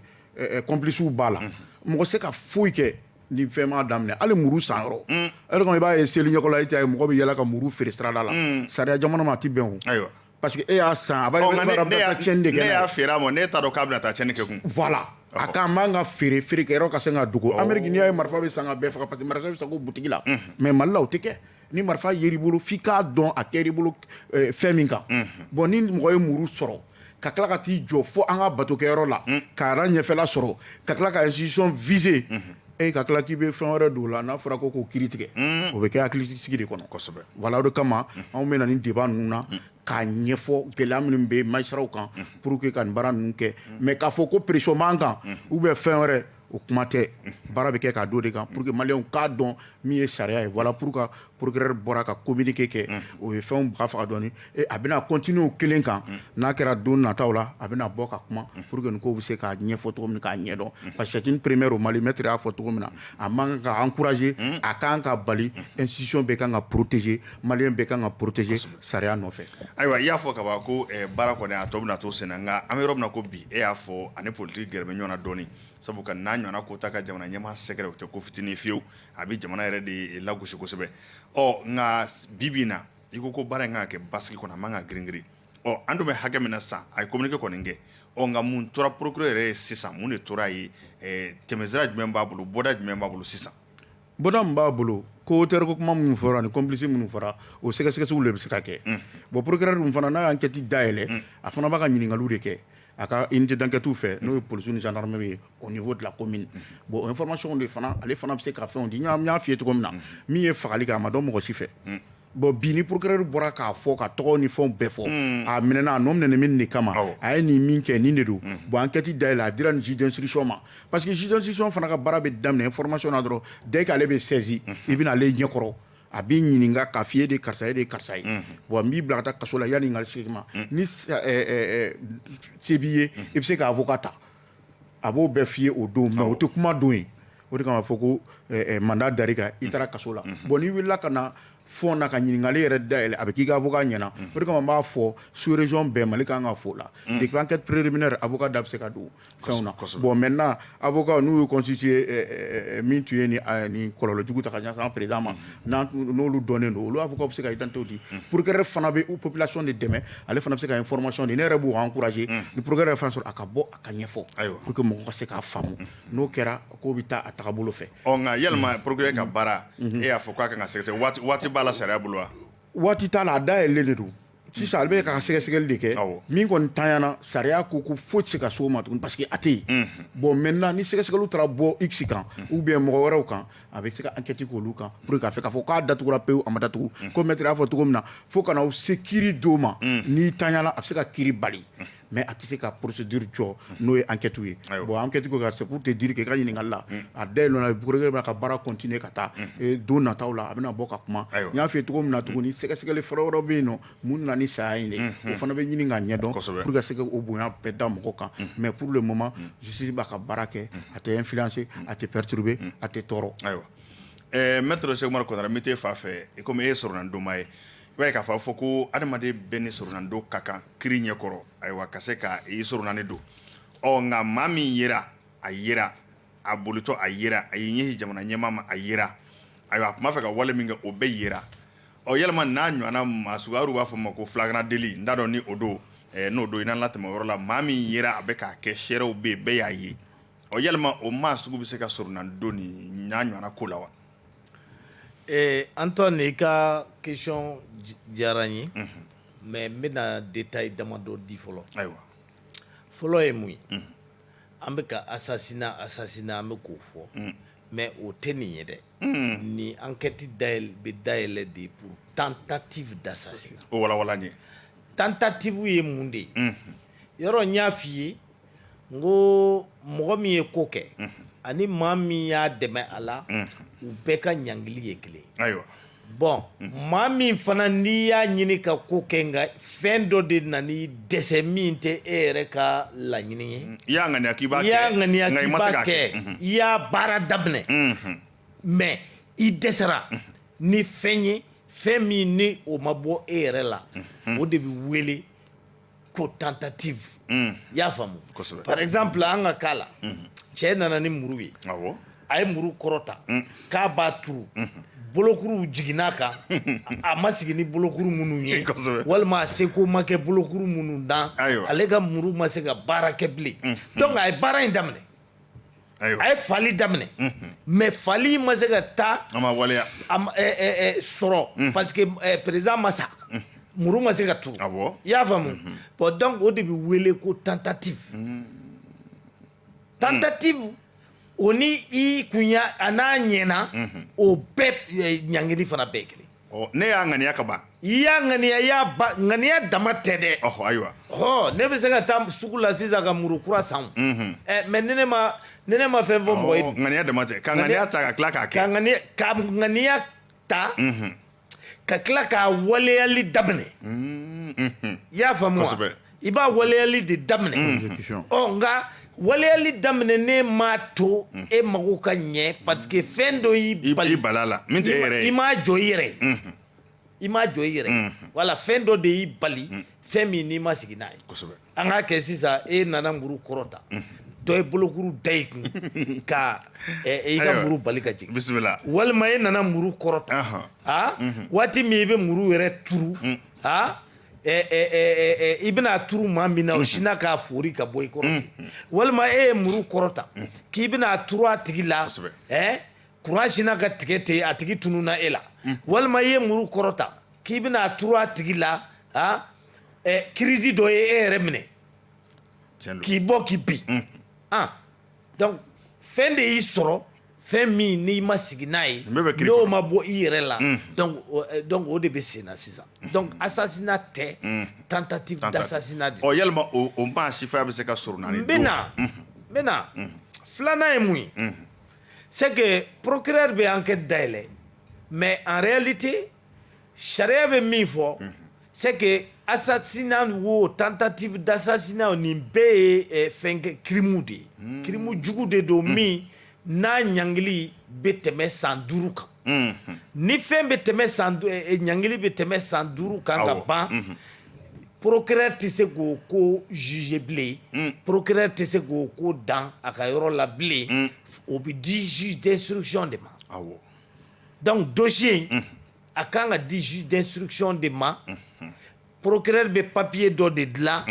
complices b'a la mɔgɔ se ka foyi kɛ ni fɛn m'a daminɛ hali muru san yɔrɔ e comme i b'a ye seli ɲɛkɔla i t'a ye mɔgɔ bɛ yɛlɛ ka muru feere sirada la sariya jamana ma a ti bɛn o parce que e y'a san a b'a tiɲɛni de kɛ ne y'a feere a ma ne t'a dɔn k'a bɛna taa tiɲɛni kɛ kun voilà a kan man ka feerekɛyɔrɔ ka se ka dogo Amérique n'i y'a ye marifa bɛ san ka bɛɛ faga parce que marifa bɛ san ko butigi la mais Mali la o tɛ kɛ ni marifa yer'i bolo f'i k'a dɔn a kɛr'i bolo fɛn min kan bon ni mɔgɔ ye muru sɔrɔ ka tila ka t'i jɔ fo an ka batokɛyɔrɔ la k'a ɲɛfɛla sɔrɔ ka tila ka institution viser ka tila k'i bɛ fɛn wɛrɛ don o la n'a fɔra ko k'o kiiri tigɛ o bɛ kɛ hakilisigi de kɔnɔ kosɛbɛ voilà o de kama anw bɛ na ni débat ninnu na k'a ɲɛfɔ gɛlɛya minnu bɛ magistrats kan pour que ka nin baara ninnu kɛ mais k'a fɔ ko pression b'an kan ou bien fɛn wɛrɛ o kuma tɛ baara bɛ kɛ k'a do de kan pour que maliyɛnw k'a dɔn min ye sariya ye voilà pour que procureur bɔra ka communiqué kɛ o ye fɛnw baga faga dɔɔni a bɛna continuer o kelen kan n'a kɛra don nataw la a bɛna bɔ ka kuma pour que nin ko bɛ se k'a ɲɛfɔ cogo min k'a ɲɛdɔn parce que c'est une première au Mali maître y'a fɔ cogo min na a man kan ka encourager a kan ka bali institution bɛɛ kan ka protéger maliyɛn bɛɛ kan ka protéger sariya nɔfɛ. ayiwa i y'a fɔ ka ban ko baara kɔni a tɔ bɛna to sen na nka an bɛ yɔrɔ min na ko bi e y'a fɔ ani politique gɛrɛ bɛ ɲɔgɔn na dɔɔni sabu ka n'a ɲɔgɔnna ko ta ka jamana ɲɛmaa sɛgɛrɛ o tɛ ko fitinin fiyewu a bɛ jamana yɛrɛ de lagosi kosɛbɛ nka bi in na i ko baara in kan ka kɛ basigi kɔnɔ a man ka girin-girin an dun bɛ hakɛ min na sisan a ye communiqué kɔni kɛ nka mun tora procureur yɛrɛ ye sisan mun de tora ye tɛmɛsira jumɛn b'a bolo bɔda jumɛn b'a bolo sisan bɔda min b'a bolo co-auteur ko kuma minnu fɔra ani complice minnu fɔra o sɛgɛsɛgɛliw de bɛ se ka kɛ bon procureur dun fana n'a ye enquête dayɛlɛ a fana b'a ka ɲininkaliw de kɛ a ka unité d'enquête fɛ n'o ye police ni gendarmerie ye au niveau de la commune bon information de fana ale fana bɛ se ka fɛnw di n y'a f'i ye cogo min na min ye fagali kɛ a ma dɔn mɔgɔ si fɛ bon bi ni procureur bɔra k'a fɔ ka tɔgɔ ni fɛnw bɛɛ fɔ a minɛna a nɔ minɛ min de kama a ye nin min kɛ nin de don bon enquête dayɛlɛ a dira nin juge d'instruction ma parce que juge d'instruction fana ka baara bɛ daminɛ information na dɔrɔn dès que ale bɛ saisi i bɛna ale ɲɛkɔrɔ a b'i ɲininka k'a f'i ye de karisa ye de karisa ye bon n b'i bila ka taa kaso la yanni n ka segin ma ni se b'i ye i bɛ se ka avocat ta a b'o bɛɛ f'i ye o don mais o tɛ kuma don ye o de kama fɔ ko mandat dar'i kan i taara kaso la bon n'i wulila ka na fond na ka ɲininkali yɛrɛ dayɛlɛ a bɛ k'i ka avocat ɲɛna o de kama n b'a fɔ sous région bɛɛ Mali kan ka fɔ o la depuis enquête préliminaire avocat da bɛ se ka don fɛnw na bon maintenant avocat n'u ye constitué min tun ye nin kɔlɔlɔ jugu ta ka ɲɛsin an président ma n'olu dɔnnen don olu avocat bɛ se ka identité di procureur fana bɛ population de dɛmɛ ale fana bɛ se ka information di ne yɛrɛ b'o encourager ni procureur yɛrɛ fɛn sɔrɔ a ka bɔ a ka ɲɛfɔ pour que mɔgɔ ka se k'a faamu n'o kɛra k'o bɛ taa a tagabolo fɛ. nka yalima procureur ka baara e y'a fɔ k'a kan ka sɛgɛsɛgɛ waati b'a la sariya bolo wa waati t'a la a dayɛlɛlen de don sisan ale bɛ ka sɛgɛsɛgɛli de kɛ min kɔni tanyana sariya ko foyi tɛ se ka so o ma tuguni parce que a tɛ yen bon maintenant ni sɛgɛsɛgɛliw taara bɔ x kan ou bien mɔgɔ wɛrɛw kan a bɛ se ka enquête k'olu kan pour que k'a fɛ k'a fɔ k'a datugura pewu a ma datugu ko maître y'a fɔ cogo min na fo ka na se kiiri dɔw ma n'i tanyana a bɛ se ka kiiri bali mais a tɛ se ka procédure jɔ n'o ye enquête ye bon enquête ko c'est pour te dire que i ka ɲininkali la a dayɛlɛnna procureur bɛna ka baara continuer ka taa don nataw la a bɛna bɔ ka kuma n y'a f'i ye cogo min na tuguni sɛgɛsɛgɛli fɔlɔ wɛrɛ bɛ yen nɔ mun nana ni saya in de o fana bɛ ɲini k'a ɲɛdɔn pour que se ka o bonya bɛɛ da mɔgɔ kan mais pour le moment justice b'a ka baara kɛ a tɛ influencer a tɛ perturber a tɛ tɔɔrɔ. ayiwa maître Seku Umaru Konare n bɛ t'e fa fɛ komi e ye sɔrɔnadonma ye i b'a ye k'a fɔ ko adamaden bɛɛ ni sɔrɔnado ka kan kiiri ɲɛkɔrɔ ayiwa ka se ka i sɔrɔnani don nka maa min yera a yera a bolitɔ a yera a y'i ɲɛsin jamana ɲɛmaa ma a yera ayiwa a tun b'a fɛ ka wale min kɛ o bɛɛ yera yalima n'a ɲɔgɔnna maa suguya dɔw b'a fɔ ma ko flagrant délit n t'a dɔn ni o don n'o don i n'an latɛmɛ o yɔrɔ la maa min yera a bɛ k'a kɛ seerew bɛ yen bɛɛ y'a ye yalima o maa sugu bɛ se ka sɔrɔnadon ni n'a ɲɔgɔnna ko la wa. Antoine i ka question diyara n ye mais n bɛna détail damadɔ di fɔlɔ fɔlɔ ye mun ye an bɛ ka assassinat an bɛ k'o fɔ mais o tɛ nin ye dɛ ni enquête bɛ dayɛlɛ de pour tentative d'assassinat o walawala n ye tentative ye mun de ye yɔrɔ n y'a f'i ye n ko mɔgɔ min ye ko kɛ ani maa min y'a dɛmɛ a la u bɛɛ ka ɲangili ye kelen ayiwa bon maa min fana n'i y'a ɲini ka ko kɛ nka fɛn dɔ de nani dɛsɛ min tɛ e yɛrɛ ka laɲini ye i y'a ŋaniya k'i b'a kɛ i y'a ŋaniya nka i k'i ma se b'a k'a kɛ kɛ i y'a baara daminɛ mais i dɛsɛra ni fɛn ye fɛn min ni o ma bɔ e yɛrɛ la o de bɛ wele ko tentative i y'a faamu Kosɛbɛ. par exemple an ka cas la cɛ nana ni muru ye awɔ a ye muru kɔrɔta k'a b'a turu bolokuruw jiginna kan a ma sigi ni bolokuru minnu ye Kosɛbɛ. walima a seko ma kɛ bolokuru minnu dan Ayiwa. ale ka muru ma se ka baara kɛ bilen donc a ye baara in daminɛ ayiwa a ye fali daminɛ mais fali ma se ka taa an ma waleya sɔrɔ parce que président ma sa muru ma se ka turu awɔ i y'a faamu bon donc o de bɛ wele ko tentative tentative o ni i kun ya a n'a ɲɛna o bɛɛ ɲangili fana bɛɛ ye kelen ɔ ne y'a ŋaniya ka ban i y'a ŋaniya i y'a ba ŋaniya dama tɛ dɛ ɔhɔ ayiwa ne bɛ se ka taa sugu la sisan ka muru kura san o mais ni ne ma fɛn fɔ mɔgɔ ye ŋaniya dama tɛ ka ŋaniya ta ka tila k'a ka kɛ ŋaniya ta ka tila k'a waleyali daminɛ i y'a faamu wa Kosɛbɛ. i b'a waleyali de daminɛ exécution nka waleyali daminɛ ne m'a to e mago ka ɲɛ parce que fɛn dɔ y'i bali i bala la min tɛ e yɛrɛ i ye m'a jɔ i yɛrɛ ye i m'a jɔ i yɛrɛ ye wala fɛn dɔ de y'i bali fɛn min n'i ma sigi n'a ye kosɛbɛ an k'a kɛ sisan e nana muru kɔrɔta dɔ ye bolokuru da i kun ka i ka Ayiwa. muru bali ka jigin bisimila walima e nana muru kɔrɔta waati min i bɛ muru yɛrɛ turu i bɛna turu maa min na o sina k'a fori ka bɔ i kɔrɔ ten walima e ye muru kɔrɔta k'i bɛna turu a tigi la Kosɛbɛ. kuran sina ka tigɛ ten a tigi tununa e la walima i ye muru kɔrɔta k'i bɛna turu a tigi la kirisi dɔ ye e yɛrɛ minɛ tiɲɛ don k'i bɔ k'i bin donc fɛn de y'i sɔrɔ fɛn min n'i ma sigi n'a ye Nin bɛɛ bɛ kiri n'o kɔnɔ. ma bɔ i yɛrɛ la donc o de bɛ sen na sisan donc assassinat tɛ tentative d'assassinat de ɔ yalima o maa sifaya bɛ se ka surunna ni n bɛ na filanan ye mun ye c'est que procureur bɛ enquête dayɛlɛ mais en réalité sariya bɛ min fɔ c'est que assassinat wo tentative d'assassinat nin bɛɛ ye fɛn kɛ crime de ye crime jugu de don min n'a ɲangili bɛ tɛmɛ san 5 kan ni fɛn bɛ tɛmɛ ɲangili bɛ tɛmɛ san 5 kan ka ban procureur tɛ se k'o ko juger bilen procureur tɛ se k'o ko dan a ka yɔrɔ la bilen o bɛ di juge d'instruction de ma awɔ donc dossier a kan ka di juge d'instruction de ma procureur bɛ papier dɔ de dilan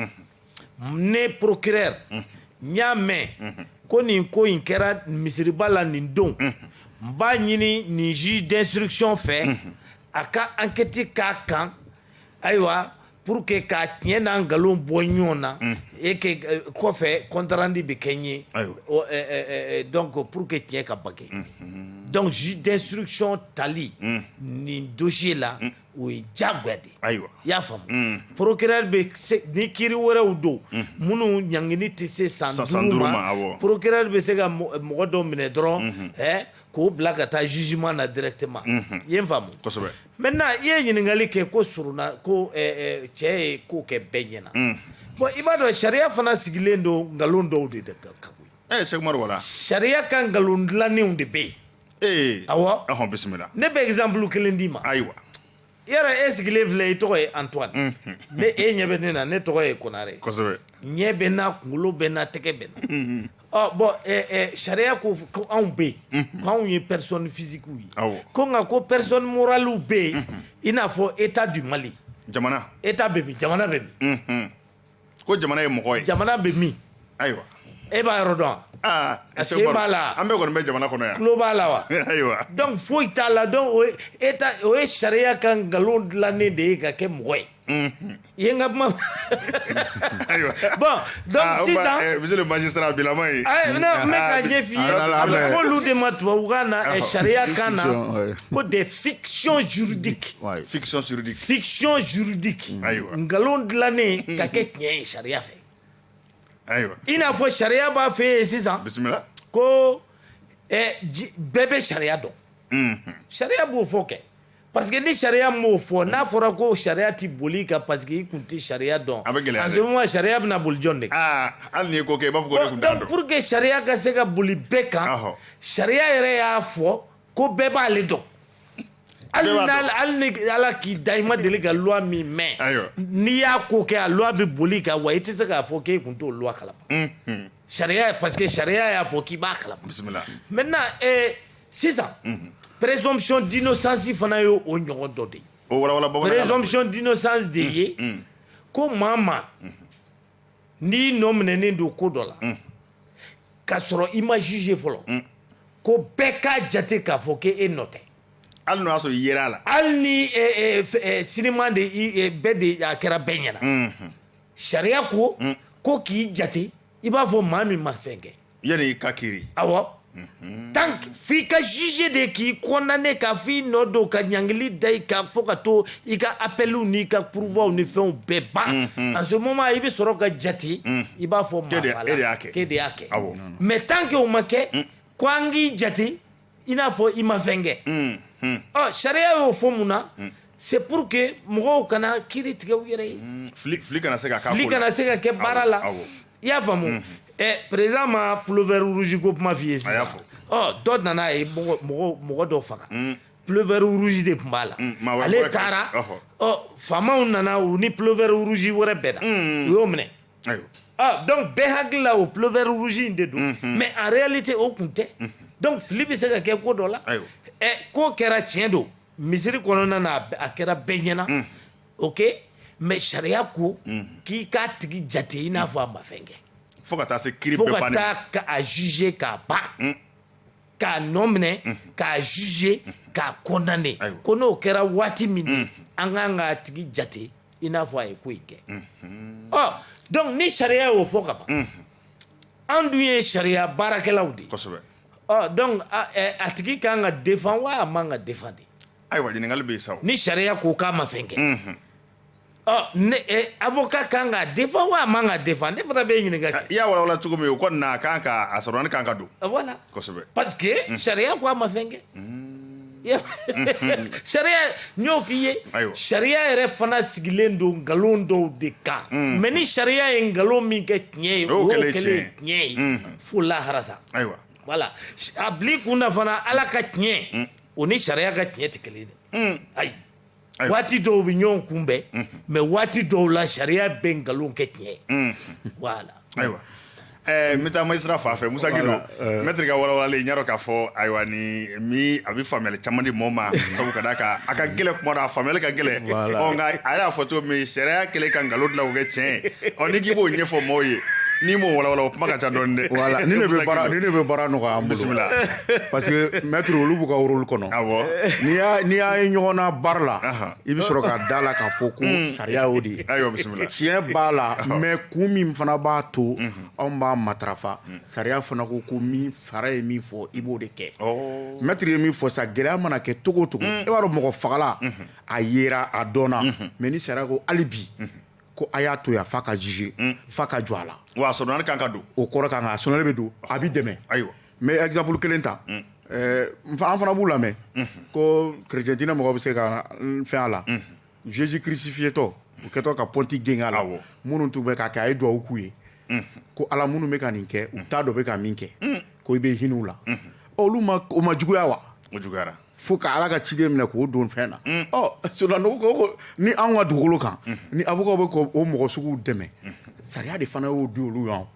ne procureur n y'a mɛn ko nin ko in kɛra misiriba la nin don n b'a ɲini nin juge d'instruction fɛ a ka enquête k'a kan ayiwa pour que k'a tiɲɛ n'a nkalon bɔ ɲɔgɔn na kɔfɛ compte rendu bɛ kɛ n ye donc pour que tiɲɛ ka bage donc juge d'instruction tali nin dossier la o ye diyagoya de ayiwa i y'a faamu procureur bɛ se ni kiiri wɛrɛw don minnu ɲangini tɛ se san 5 ma procureur bɛ se ka mɔgɔ dɔ minɛ dɔrɔn k'o bila ka taa jugement na directement i ye n faamu kosɛbɛ maintenant i ye ɲininkali kɛ ko surunna ko cɛ ye ko kɛ bɛɛ ɲɛna bon i b'a dɔn sariya fana sigilen don nkalon dɔw de ka koyi sɛkumaru wala sariya ka nkalon dilannenw de bɛ yen awɔ ɔhɔn bisimila ne bɛ exemple kelen d'i ma ayiwa yɛrɛ e sigilen filɛ i tɔgɔ ye Antoine ne e ɲɛ bɛ ne na ne tɔgɔ ye Konare kosɛbɛ ɲɛ bɛ n na kunkolo bɛ n na tɛgɛ bɛ n na bon sariya ko anw bɛ yen k'anw ye personne physique ye ko nka ko personne morale bɛ yen i n'a fɔ état du Mali jamana état bɛ min jamana bɛ min ko jamana ye mɔgɔ ye jamana bɛ min ayiwa e b'a yɔrɔ dɔn wa a se b'a la an bɛɛ kɔni bɛ jamana kɔnɔ yan tulo b'a la wa ayiwa donc foyi t'a la donc o ye sariya ka nkalon dilannen de ye ka kɛ mɔgɔ ye ye n ka kuma ayiwa bon donc sisan monsieur le magistrat bilama ye non n bɛ ka ɲɛ f'i ye a bɛ f'olu de ma tubabukan na sariya kan na ko des fictions juridiques fiction juridique fiction juridique ayiwa nkalon dilannen ka kɛ tiɲɛ ye sariya fɛ ayiwa i n'a fɔ sariya b'a fɛ yen sisan bisimila ko bɛɛ bɛ sariya dɔn sariya b'o fɔ kɛ parce que ni sariya m'o fɔ n'a fɔra ko sariya ti boli kan parce que i kun ti sariya dɔn a bɛ gɛlɛya en ce moment sariya bɛna boli jɔn de kan hali n'i ko kɛ i b'a fɔ ko ne kun t'a donc dɔn pour que sariya ka se ka boli bɛɛ kan sariya yɛrɛ y'a fɔ ko bɛɛ b'ale dɔn hali ni ala k'i da i ma deli ka loi min mɛn n'i y'a ko kɛ a loi bɛ boli kan wa i tɛ se k'a fɔ k'e kun t'o loi kalama sariya parce que sariya y'a fɔ k'i b'a kalama bisimila maintenant sisan présomption d'innocence fana ye o ɲɔgɔn dɔ de ye présomption d'innocence de ye ko maa o maa n'i nɔ minɛnen don ko dɔ la k'a sɔrɔ i ma juge fɔlɔ ko bɛɛ k'a jate k'a fɔ k'e nɔ tɛ hali n'o y'a sɔrɔ i yer'a la hali ni sinima de bɛɛ de a kɛra bɛɛ ɲɛna sariya ko k'i jate i b'a fɔ maa min ma fɛn kɛ yanni i ka kiiri awɔ tant f'i ka juge de k'i condamné ka f'i nɔ don ka ɲangili da i kan fo ka to i ka appeliw n'i ka pourvoiw ni fɛnw bɛɛ ban en ce moment i bɛ sɔrɔ ka jate i b'a fɔ maa fa la k'e de y'a kɛ mais tant que o ma kɛ ko an k'i jate i n'a fɔ i ma fɛn kɛ sariya y'o fɔ mun na c'est pour que mɔgɔw kana kiiri tigɛ u yɛrɛ ye fili kana se ka k'a ko la fili kana se ka kɛ baara la i y'a faamu président ma pullover rouge ko kuma f'i ye sisan dɔ nana ye mɔgɔ dɔ faga pullover rouge de tun b'a la ale taara faamaw nana u ni pullover rouge wɛrɛ bɛɛ da u y'o minɛ donc bɛɛ hakili la o pullover rouge in de don mais en réalité o tun tɛ donc fili bɛ se ka kɛ ko dɔ la ko kɛra tiɲɛ don misiri kɔnɔna na a kɛra bɛɛ ɲɛna ok mais sariya ko k'i k'a tigi jate i n'a fɔ a ma fɛn kɛ fo ka taa se kiiri bɛɛ bannen fo ka taa k'a juger k'a ban k'a nɔ minɛ k'a juger k'a condamné ko n'o kɛra waati min an kan k'a tigi jate i n'a fɔ a ye ko in kɛ donc ni sariya y'o fɔ ka ban an dun ye sariya baarakɛlaw de ye kosɛbɛ donc a tigi kan ka défend wa a man ka défend de ayiwa ɲininkali bɛ yen sa ni sariya ko k'a ma fɛn kɛ avocat kan ka défend wa a man ka défend ne fana bɛ ɲininka kɛ i y'a walawala cogo min o kɔni na a kan ka a sɔrɔ ne kan ka don voilà kosɛbɛ parce que sariya ko a ma fɛn kɛ sariya n y'o f'i ye sariya yɛrɛ fana sigilen don nkalon dɔw de kan mais ni sariya ye nkalon min kɛ tiɲɛ ye o y'o kɛlen tiɲɛ ye fo lahara sa ayiwa voilà a bil'i kun na fana ala ka tiɲɛ o ni sariya ka tiɲɛ tɛ kelen dɛ ayi waati dɔw bɛ ɲɔgɔn kunbɛn mais waati dɔw la sariya bɛ nkalon kɛ tiɲɛ voilà ayiwa n bɛ taa magistrat fan fɛ Musa Gido maître ka walawalali n y'a dɔn k'a fɔ ayiwa ni a bɛ faamuyali caman di mɔgɔw ma sabu ka d'a kan a ka gɛlɛn kuma dɔ a faamuyali ka gɛlɛn nka a y'a fɔ cogo min sariya kɛlen ka nkalon dilan o kɛ tiɲɛ ye n'i k'i b'o ɲɛfɔ mɔgɔw ye n'i m'o walawala o kuma ka ca dɔɔni dɛ voilà ni ne bɛ baara nɔgɔya an bolo bisimila parce que maître olu b'u ka rôle kɔnɔ n'i y'a ye ɲɔgɔn na baara la i bɛ sɔrɔ ka da la k'a fɔ ko sariya y'o de ye ayiwa bisimila tiɲɛ b'a la mais kun min fana b'a to anw b'a matarafa sariya fana ko min fara ye min fɔ i b'o de kɛ maître ye min fɔ sa gɛlɛya mana kɛ cogo o cogo e b'a dɔn mɔgɔ fagala a yera a dɔnna mais ni sariya ko hali bi ko a y'a to yan f'a ka juger f'a ka jɔ a la wa a sɔrɔnali kan ka don o kɔrɔ kan ka a sɔrɔnali bɛ don a b'i dɛmɛ ayiwa mais exemple kelen ta an fana b'u lamɛn ko chrétien diinɛ mɔgɔw bɛ se ka fɛn a la Jésus crucifié tɔ u kɛtɔ ka pɔnti gɛn a la minnu tun bɛ k'a kɛ a ye duwawu k'u ye ko ala minnu bɛ ka nin kɛ u t'a dɔn bɛ ka min kɛ ko i bɛ hinɛ u la olu o ma juguya wa o juguyara fo ka ala ka ciden minɛ k'o don fɛn na soldano ko ni anw ka dugukolo kan ni avocat bɛ k'o mɔgɔ suguw dɛmɛ sariya de fana y'o di olu yan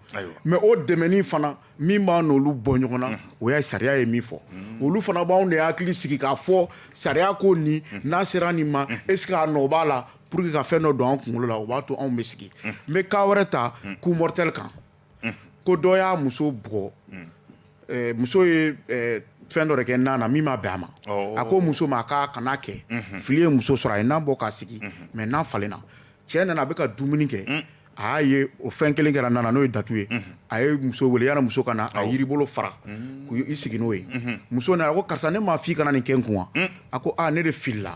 mais o dɛmɛni fana min b'a n'olu bɔ ɲɔgɔn na o y'a sariya ye min fɔ olu fana b'anw de hakili sigi k'a fɔ sariya ko nin n'a sera nin ma est ce que a nɔ b'a la pour que ka fɛn dɔ don an kunkolo la o b'a to anw bɛ sigi n bɛ cas wɛrɛ ta coup mortel kan ko dɔ y'a muso bugɔ muso ye fɛn dɔ de kɛ nan na min ma bɛn a ma a ko muso ma k'a kana kɛ fili ye muso sɔrɔ a ye nan bɔ k'a sigi mais nan falenna cɛ nana a bɛ ka dumuni kɛ a y'a ye o fɛn kelen kɛra nana n'o ye datu ye a ye muso wele yana muso ka na a yiri bolo fara k'u i sigi n'o ye muso nana a ko karisa ne m'a f'i kana nin kɛ n kun wa a ko ne de filila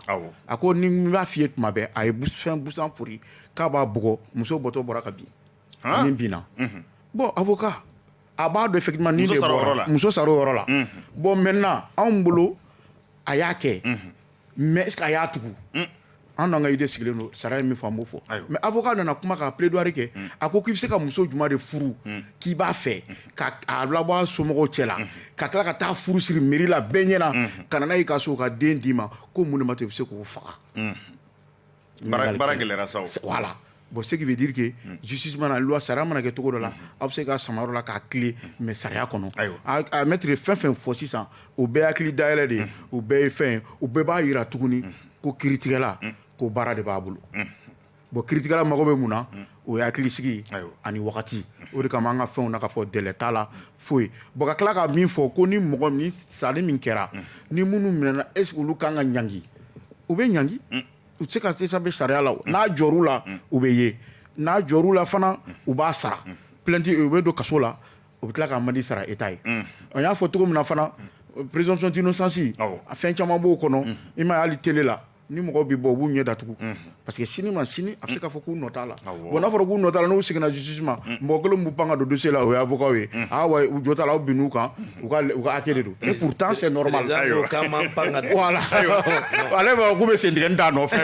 a ko ni n b'a f'i ye tuma bɛɛ a ye fɛn busan fori k'a b'a bugɔ muso bɔtɔ bɔra ka bin min binna bon avocat a b'a dɔn effectivement nin de bɔra muso sara o yɔrɔ la bon maintenant anw bolo a y'a kɛ mais est-ce que a y'a tugu an n'an ka idée sigilen don sariya ye min fɔ an b'o fɔ mais avocat nana kuma ka plaidoirie kɛ a ko k'i bɛ se ka muso juma de furu k'i b'a fɛ ka a labɔ a somɔgɔw cɛ la ka tila ka taa furu siri mairie la bɛɛ ɲɛna ka na n'a ye ka so ka den d'i ma ko mun de ma to i bɛ se k'o faga baara gɛlɛyara sa o voilà bon ce qui veut dire que justice mana loi sariya mana kɛ cogo dɔ la aw bɛ se ka samayɔrɔ la k'a tile mais sariya kɔnɔ a maître fɛn fɛn fɔ sisan o bɛɛ hakili dayɛlɛ de ye o bɛɛ ye fɛn ye o bɛɛ b'a yira tuguni ko kiiritigɛla ko baara de b'a bolo bon kiiritigɛla mago bɛ mun na o ye hakili sigi ani wagati o de kama an ka fɛnw na ka fɔ délai t'a la foyi bon ka tila ka min fɔ ko ni mɔgɔ ni sali min kɛra ni minnu minɛna est ce que olu kan ka ɲangi u bɛ ɲangi u tɛ se ka se sanfɛ sariya la n'a jɔr'u la u bɛ ye n'a jɔr'u la fana u b'a sara plainte u bɛ don kaso la u bɛ tila ka mandi sara État ye on y'a fɔ cogo min na fana présomption d'innocence a fɛn caman b'o kɔnɔ i m'a ye hali télé la ni mɔgɔw bɛ bɔ u b'u ɲɛ datugu parce que sini ma sini a bɛ se k'a fɔ k'u nɔ t'a la bon n'a fɔra k'u nɔ t'a la n'u seginna justice ma mɔgɔ kelen b'u pan ka don dossier la o ye avocat ye wa u jɔ t'a la aw bin'u kan u ka hakɛ de don et pourtant c'est normal voilà ale b'a fɔ k'u bɛ sentigɛni t'a nɔfɛ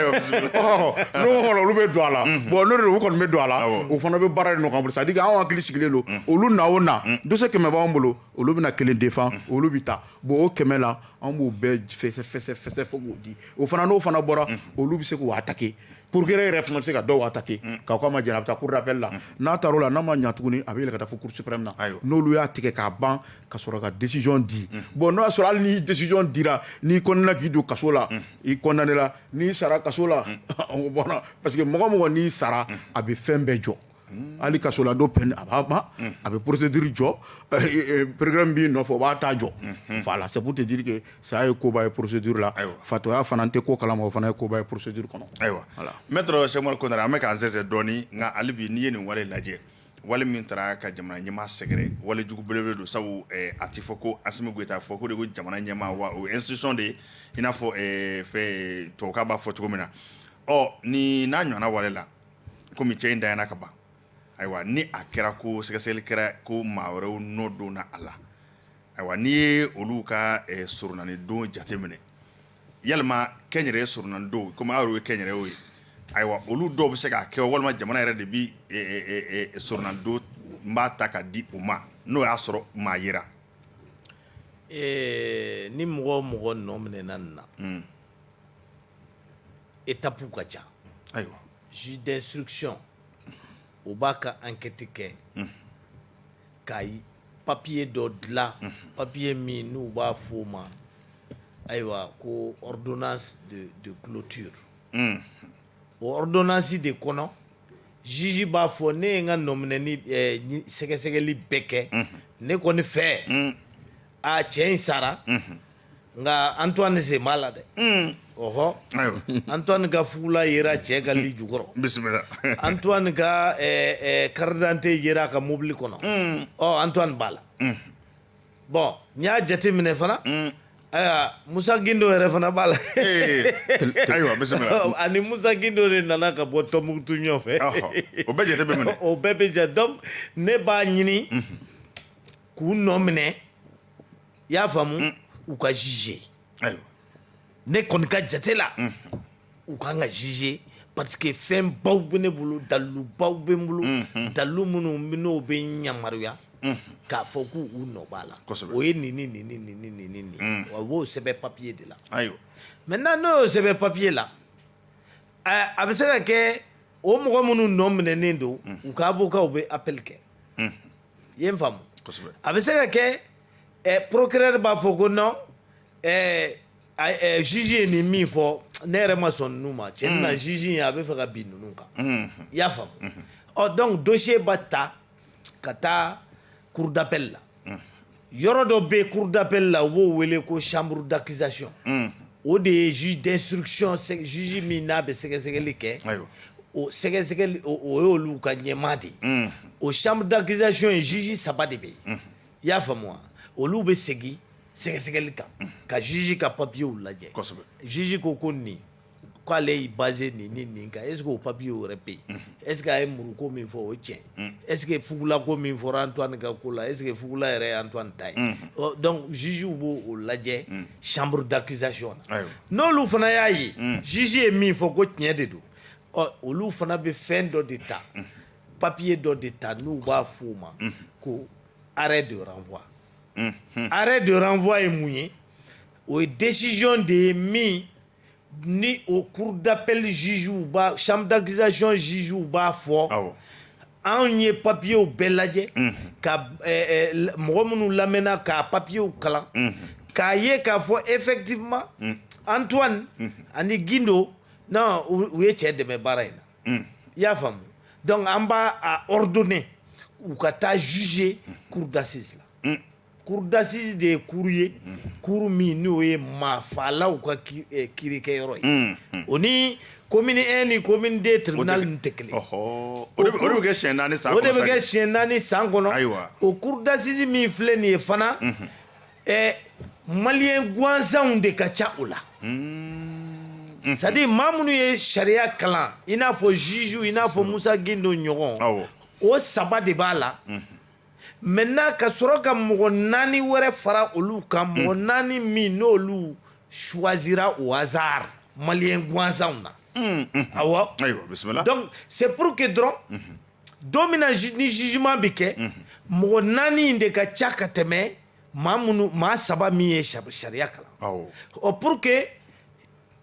n'o kɔnɔ olu bɛ don a la bon n'o de don u kɔni bɛ don a la o fana bɛ baara de nɔgɔya bolo c'est à dire que anw hakili sigilen don olu na o na dossier 100 b'anw bolo olu bɛna kelen défend olu bɛ taa bon o 100 la anw b'o bɛɛ fɛsɛ fo k'o di o fana n'o fana bɔra olu bɛ se k'o attaquer procureur yɛrɛ fana bɛ se ka dɔw attaquer k'aw k'a ma jɛn a bɛ taa cour d'appel la n'a taar'o la n'a ma ɲa tuguni a bɛ yɛlɛ ka taa fo cour suprême na n'olu y'a tigɛ k'a ban ka sɔrɔ ka décision di bon n'o y'a sɔrɔ hali ni décision dira n'i kɔnɔna k'i don kaso la i condamné la n'i sara kaso la o bɔra parce que mɔgɔ o mɔgɔ n'i sara a bɛ fɛn bɛɛ jɔ hali kaso la dɔ pɛni a b'a ban a bɛ procédure jɔ programme b'i nɔfɛ o b'a ta jɔ voilà c'est pour te dire que ça ye koba ye procédure la fatoya fana tɛ ko kalama o fana ye koba ye procédure kɔnɔ ayiwa maître Cheick Konare an bɛ k'an sɛnsɛn dɔɔni nka hali bi n'i ye nin wale lajɛ wale min taara ka jamana ɲɛmaa sɛgɛrɛ wale jugu belebele don sabu a ti fɔ ko Asimi Goyita fɔ ko de ko jamana ɲɛmaa wa o institution de i n'a fɔ fɛ tubabukan b'a fɔ cogo min na ni n'a ɲɔgɔnna wale la komi cɛ in dayana ka ban ayiwa ni a kɛra ko sɛgɛsɛgɛli kɛra ko maa wɛrɛw nɔ donna a la ayiwa n'i ye olu ka soronnani don jate minɛ yalima kɛnyɛrɛye soronnani don komi aw yɛrɛ ye kɛnyɛrɛyew ye ayiwa olu dɔw bɛ se k'a kɛ walima jamana yɛrɛ de bi soronnani don n b'a ta ka di u ma n'o y'a sɔrɔ maa yera ni mɔgɔ o mɔgɔ nɔ minɛna nin na étape ka ca ayiwa juge d'instruction o b'a ka enquête kɛ ka papier dɔ dilan papier min n'u b'a f'o ma ayiwa ko ordonnance de clôture o ordonnance de kɔnɔ juge b'a fɔ ne ye n ka nɔminɛni sɛgɛsɛgɛli bɛɛ kɛ ne kɔni fɛ a cɛ in sara nka Antoine sen b'a la dɛ ɔhɔ Antoine ka fugula yera cɛ ka lit jukɔrɔ bisimila Antoine ka carte d'identité yera a ka mobili kɔnɔ Antoine b'a la bon n y'a jate minɛ fana ayiwa Musa Gindo yɛrɛ fana b'a la ayiwa bisimila ani Musa Gindo de nana ka bɔ Tɔnbukutu ɲɔgɔn fɛ o bɛɛ jate bɛ minɛ o bɛɛ bɛ jate donc ne b'a ɲini k'u nɔ minɛ i y'a faamu u ka juger ayiwa ne kɔni ka jate la u kan ka juger parce que fɛn baw bɛ ne bolo dalilu baw bɛ n bolo dalilu minnu n'o bɛ yamaruya k'a fɔ k'u nɔ b'a la o ye nin wa b'o sɛbɛn papier de la ayiwa maintenant n'o y'o sɛbɛn papier la a bɛ se ka kɛ o mɔgɔ minnu nɔ minɛnen don u ka avocat bɛ appel kɛ i ye n faamu a bɛ se ka kɛ procureur b'a fɔ ko non juge ye nin min fɔ ne yɛrɛ ma sɔn ninnu ma cɛ na juge ye a bɛ fɛ ka bin ninnu kan i y'a faamu donc dossier ba ta ka taa cour d'appel la yɔrɔ dɔ bɛ cour d'appel la u b'o wele ko chambre d'accusation o de ye juge d'instruction juge min n'a bɛ sɛgɛsɛgɛli kɛ o sɛgɛsɛgɛli o y'olu ka ɲɛmaa de ye o chambre d'accusation ye juge 3 de bɛ yen i y'a faamu wa olu bɛ segin sɛgɛsɛgɛli kan ka juge ka papiyew lajɛ juge ko nin k'ale y'i basé nin kan est ce que o papiye yɛrɛ bɛ yen est ce que a ye muruko min fɔ o tiɲɛ est ce que fugulako min fɔra Antoine ka ko la est ce que fugula yɛrɛ ye Antoine ta ye donc juge b'o o lajɛ chambre d'accusation na n'olu fana y'a ye juge ye min fɔ ko tiɲɛ de don olu fana bɛ fɛn dɔ de ta papiye dɔ de ta n'u b'a f'o ma ko arrêt de renvoi arrêt de renvoi ye mun ye o ye décision de ye min ni o cour d'appel juge b'a chambre d'accusation juge b'a fɔ anw ye papiyew bɛɛ lajɛ ka mɔgɔ minnu lamɛnna k'a papiyew kalan k'a ye k'a fɔ effectivement Antoine ani Guindo non u ye cɛ dɛmɛ baara in na i y'a faamu donc an b'a ordonner u ka taa juger cour d'assises la cour d'assises de ye cour ye cour min n'o ye maafalaw ka kiirikɛyɔrɔ ye o ni commune 1 ni commune 2 tribunal nin tɛ kelen o de bɛ kɛ siɲɛ 4 san kɔnɔ o de bɛ kɛ siɲɛ 4 san kɔnɔ o cour d'assises min filɛ nin ye fana maliyɛn gansanw de ka ca o la c'est à dire maa minnu ye sariya kalan i n'a fɔ juge i n'a fɔ Musa Guindo ɲɔgɔn o 3 de b'a la maintenant ka sɔrɔ ka mɔgɔ 4 wɛrɛ fara olu kan mɔgɔ 4 min n'olu choisira au hasard maliyɛn gansanw na awɔ bisimila donc c'est pour que dɔrɔn don min na ni jugement bɛ kɛ mɔgɔ 4 in de ka ca ka tɛmɛ maa 3 min ye sariya kalan o pour que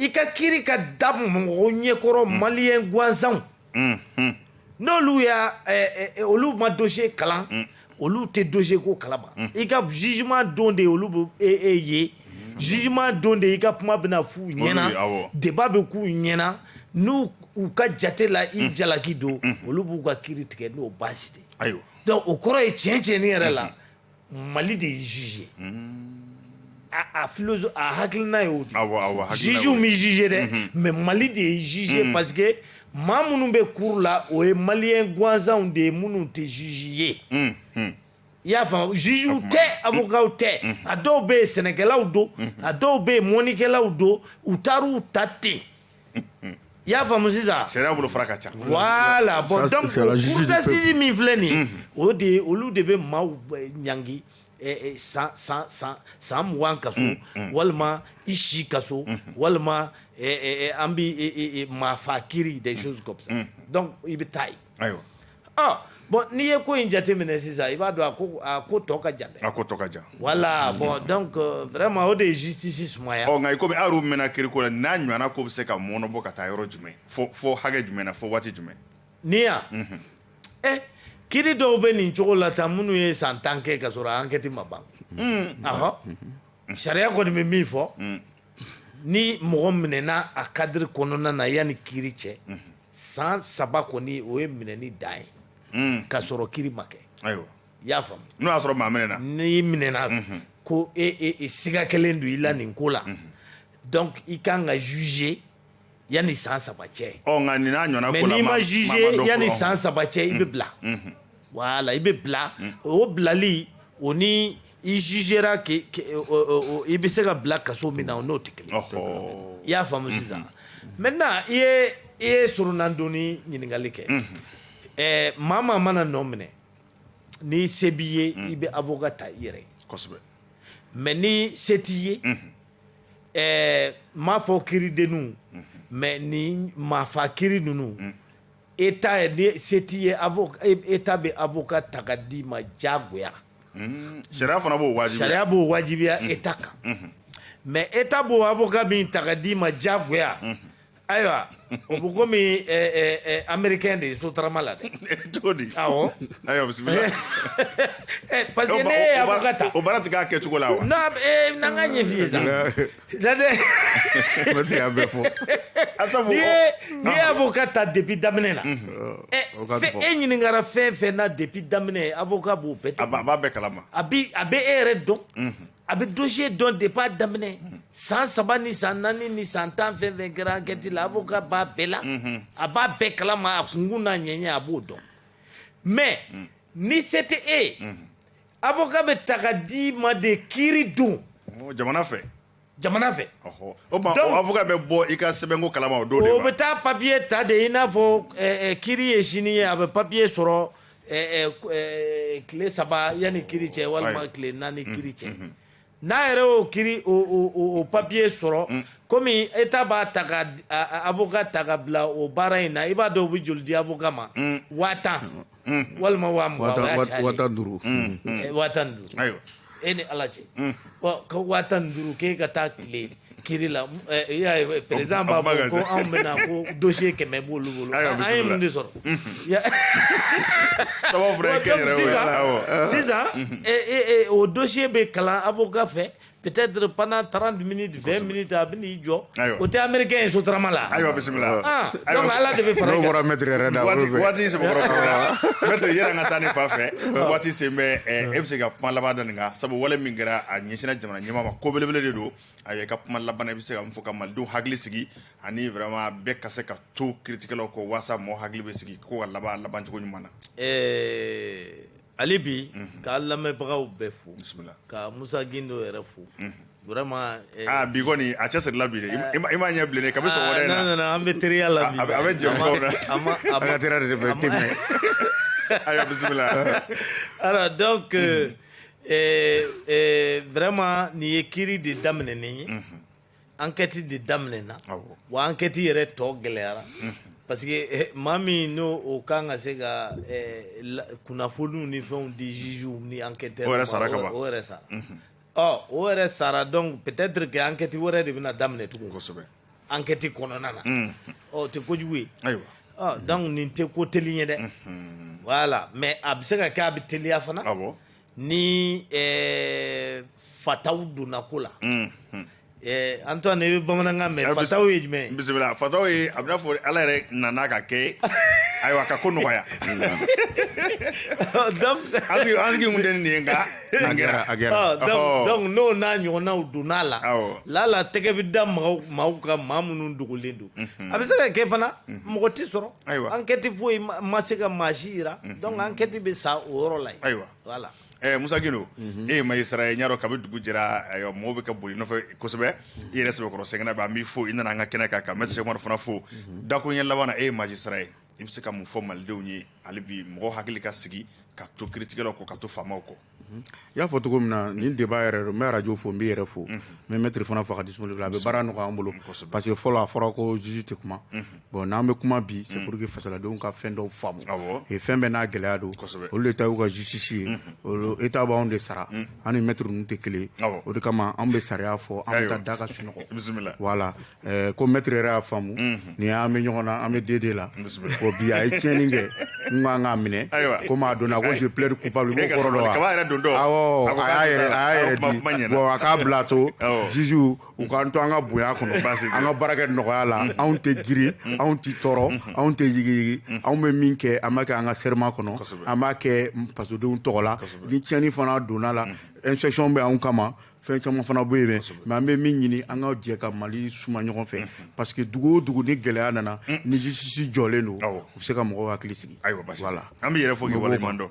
i ka kiiri ka da mɔgɔ ɲɛkɔrɔ maliyɛn gansanw n'olu y'a olu ma dossier kalan olu tɛ dossier ko kalama i ka jugement don de olu bɛ ye jugement don de i ka kuma bɛna f'u ɲɛna débat bɛ k'u ɲɛna n'u ka jate la i jalaki don olu b'u ka kiiri tigɛ n'o baasi de donc o kɔrɔ ye tiɲɛ yɛrɛ la Mali de ye juge a philosophe a hakilina ye o de juge mi juge dɛ mais Mali de ye juge parce que maa minnu bɛ cour la o ye maliyɛn gansanw de ye minnu tɛ juge ye i y'a faamu juge tɛ avocat tɛ a dɔw bɛ yen sɛnɛkɛlaw don a dɔw bɛ yen mɔnikɛlaw don u taar'u ta ten i y'a faamu sisan sariya bolo fara ka ca voilà bon donc cour d'assises min filɛ nin ye o de ye olu de bɛ maaw ɲangi san 20 kaso walima i si kaso walima an bi maafa kiiri des choses comme ça donc i bɛ taa ye bon n'i ye ko in jateminɛ sisan i b'a dɔn a ko tɔ ka jan dɛ a ko tɔ ka jan voilà bon donc vraiment o de ye justice sumaya nka i komi aw yɛrɛ mɛnna kiiriko la n'a ɲɔgɔnna ko bɛ se ka mɔnɔbɔ ka taa yɔrɔ jumɛn fo hakɛ jumɛn na fo waati jumɛn ni yan kiiri dɔw bɛ nin cogo la tan minnu ye san 10 kɛ ka sɔrɔ enquête ma ban sariya kɔni bɛ min fɔ ni mɔgɔ minɛna a cadre kɔnɔna na yanni kiiri cɛ san 3 kɔni o ye minɛni dan ye ka sɔrɔ kiiri ma kɛ i y'a faamu n'o y'a sɔrɔ maa minɛna n'i minɛna ko siga kelen don i la nin ko la donc i kan ka juger yanni san 3 cɛ nka nin n'a ɲɔgɔnna ko la mais n'i ma juger yanni san 3 cɛ i bɛ bila voilà i bɛ bila o bilali o ni i jugera i bɛ se ka bila kaso min na o n'o tɛ kelen i y'a faamu sisan maintenant i ye surunandonni ɲininkali kɛ maa mana nɔ minɛ ni se b'i ye i bɛ avocat ta i yɛrɛ kosɛbɛ mais ni se t'i ye n m'a fɔ kiiridenninw mais ni maafa kiiri ninnu État ni se t'i ye État bɛ avocat ta ka d'i ma diyagoya sariya fana b'o wajibiya sariya b'o wajibiya État kan mais État b'o avocat min ta ka d'i ma diyagoya ayiwa o bɛ komi américain de ye sotarama la dɛ cogo di awɔ ayiwa bisimila parce que ne ye avocat ta o baara ti k'a kɛcogo la wa n'an ka ɲɛ f'i ye sa ne tɛ k'a bɛɛ fɔ n'i ye avocat ta depuis daminɛ na e ɲininkara fɛn fɛn na depuis daminɛ avocat b'o bɛɛ dɔn a b'a bɛɛ kalama a bɛ e yɛrɛ dɔn a bɛ dossier dɔn depuis a daminɛ san 3 ni san 4 ni san 10 fɛn fɛn kɛra enquête la avocat b'a bɛɛ la a b'a bɛɛ kalama a kunkun n'a ɲɛɲɛ a b'o dɔn mais ni se tɛ e avocat bɛ ta ka di ma de kiiri don jamana fɛ donc o avocat bɛ bɔ i ka sɛbɛnko kalama o don de o bɛ taa papier ta de i n'a fɔ kiiri ye sini ye a bɛ papier sɔrɔ tile 3 yanni kiiri cɛ walima tile 4 kiiri cɛ n'a yɛrɛ y'o kiiri o papier sɔrɔ komi État b'a ta ka avocat ta ka bila o baara in na i b'a dɔn u bɛ joli di avocat ma 50,000 walima 20,000 wa tan duuru 50,000 ayiwa e ni Ala cɛ ko 50,000 k'e ka taa tile kiiri la i y'a ye président b'a fɔ ko anw bɛna ko dossier 100 b'olu bolo an ye mun de sɔrɔ sisan o dossier bɛ kalan avocat fɛ peut-être pendant 30 minutes 20 minutes a bɛ n'i jɔ o tɛ américain ye sotarama la ayiwa bisimila donc Ala de bɛ fara i kan bɔra maître yɛrɛ da waati sɛbɛkɔrɔ kɔrɔ maître yɛrɛ an ka taa ni fa fɛ waati sen bɛ e bɛ se ka kuma laban da nin kan sabu wale min kɛra a ɲɛsinna jamana ɲɛmaa ma ko belebele de don ayiwa i ka kuma laban i bɛ se ka mun fɔ ka malidenw hakili sigi ani vraiment bɛɛ ka se ka to kiiritigɛlaw kɔ walasa mɔgɔw hakili bɛ sigi ko ka laban cogo ɲuman na hali bi ka lamɛnbagaw bɛɛ fo ka Musa Gindo yɛrɛ fo vraiment bi kɔni a cɛsirila bi dɛ i m'a ɲɛ bilen kabi sɔgɔmada in na non an bɛ teriya la bi a bɛ jɛmukanw na a ka teriya de bɛ tɛmɛ ayiwa bisimila alors donc vraiment nin ye kiiri de daminɛnen ye enquête de daminɛna wa enquête yɛrɛ tɔ gɛlɛyara parce que maa min n'o o kan ka se ka kunnafoniw ni fɛnw di juges ni enquêteurs o yɛrɛ sara ka ban o yɛrɛ sara o yɛrɛ sara donc peut-être que enquête wɛrɛ de bɛna daminɛ tugun kosɛbɛ enquête kɔnɔna na o tɛ kojugu ye ayiwa donc nin tɛ ko teli ye dɛ voilà mais a bɛ se ka kɛ a bɛ teliya fana ni fataw donna ko la Antoine i bɛ bamanankan mɛn fataw ye jumɛn ye bisimila fataw ye a bɛ n'a fɔ Ala yɛrɛ nana ka kɛ ayiwa ka ko nɔgɔya donc an sigi kun tɛ nin ye nka a kɛra donc n'o n'a ɲɔgɔnnaw donna la la tɛgɛ bɛ da maaw kan maa minnu dogolen don a bɛ se ka kɛ fana mɔgɔ tɛ sɔrɔ enquête foyi ma se ka maa si yira donc enquête bɛ sa o yɔrɔ la yen ayiwa voilà Musa Gindo e ye magistrat ye ɲa dɔn kabi dugu jɛra mɔgɔw bɛ ka boli nɔfɛ kosɛbɛ i yɛrɛ sɛbɛkɔrɔ sɛgɛnna bɛ an b'i fo i nana an ka kɛnɛ kan ka maître Cheikh Umaru fana fo dakuruɲɛ laban na e ye magistrat ye i bɛ se ka mun fɔ malidenw ye hali bi mɔgɔw hakili ka sigi ka to kiiritigɛlaw kɔ ka to faamaw kɔ i y'a fɔ cogo min na nin débat yɛrɛ n bɛ radio fo n bɛ yɛrɛ fo n bɛ maître fana fo ka disponible a bɛ baara nɔgɔya an bolo parce que fɔlɔ a fɔra ko juge tɛ kuma bon n'an bɛ kuma bi c'est pour que fasaladenw ka fɛn dɔw faamu fɛn bɛɛ n'a gɛlɛya don olu de ta y'u ka justice ye olu État b'anw de sara an ni maître ninnu tɛ kelen ye o de kama an bɛ sariya fɔ an bɛ taa da ka sunɔgɔ voilà ko maître yɛrɛ y'a faamu nin an bɛ ɲɔgɔn na an bɛ dede la bon bi a ye tiɲɛni kɛ n kan k'a minɛ komi a donna ko je plaide coupable i b'o kɔrɔ dɔn wa awɔ a y'a yɛrɛ di bon a k'a bila to juges u k'an to an ka bonya kɔnɔ an ka baara kɛ nɔgɔya la anw tɛ girin anw tɛ tɔɔrɔ anw tɛ yigiyigi anw bɛ min kɛ an b'a kɛ an ka serment kɔnɔ an b'a kɛ fasodenw tɔgɔ la ni tiɲɛni fana donna la inspection bɛ anw kama fɛn caman fana bɛ yen mais an bɛ min ɲini an ka jɛ ka Mali suma ɲɔgɔn fɛ parce que dugu o dugu ni gɛlɛya nana ni justice jɔlen don u bɛ se ka mɔgɔw hakili sigi voilà an bɛ yɛrɛ fɔ k'i waleɲuman dɔn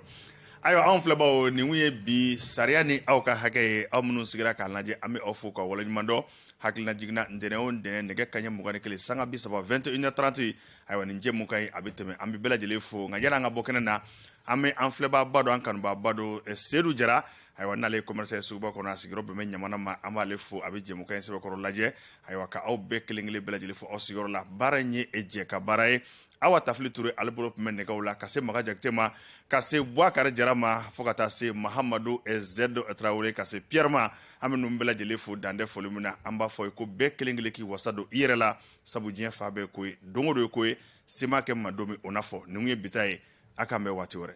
ayiwa anw filɛbaw nin ye bi sariya ni aw ka hakɛ ye aw minnu sigira k'a lajɛ an bɛ aw fo ka waleɲuman dɔn hakilina jiginna ntɛnɛn o ntɛnɛn nɛgɛ kaɲɛ 21 sanga 30 21h30 ayiwa nin jɛmu ka ɲi a bɛ tɛmɛ an bɛ bɛɛ lajɛlen fo nka yanni an ka bɔ kɛnɛ na an bɛ an filɛbaaba dɔ an kanubaaba dɔ Seydou Jara ayiwa n'ale ye commerçant ye suguba kɔnɔ a sigiyɔrɔ bɛn bɛ ɲamana ma an b'ale fo a bɛ jɛmukan in sɛbɛkɔrɔ lajɛ ayiwa ka aw bɛɛ kelen kelen bɛɛ lajɛlen fo aw sigiyɔrɔ la baara in ye jɛ ka baara ye Awa Tafili Ture ale bolo tun bɛ nɛgɛw la ka se Maga Jakite ma ka se Bouakar Jara ma fo ka taa se Mahamadu Zedo Traoré ka se Pierre ma an bɛ ninnu bɛɛ lajɛlen fo dan tɛ foli min na an b'a fɔ ye ko bɛɛ kelen kelen k'i wasa don i yɛrɛ la sabu diɲɛ fa bɛɛ ye ko ye don o don ye ko ye se m'a kɛ maa don min o n'a fɔ nin ye bi ta ye a k'an bɛn waati wɛrɛ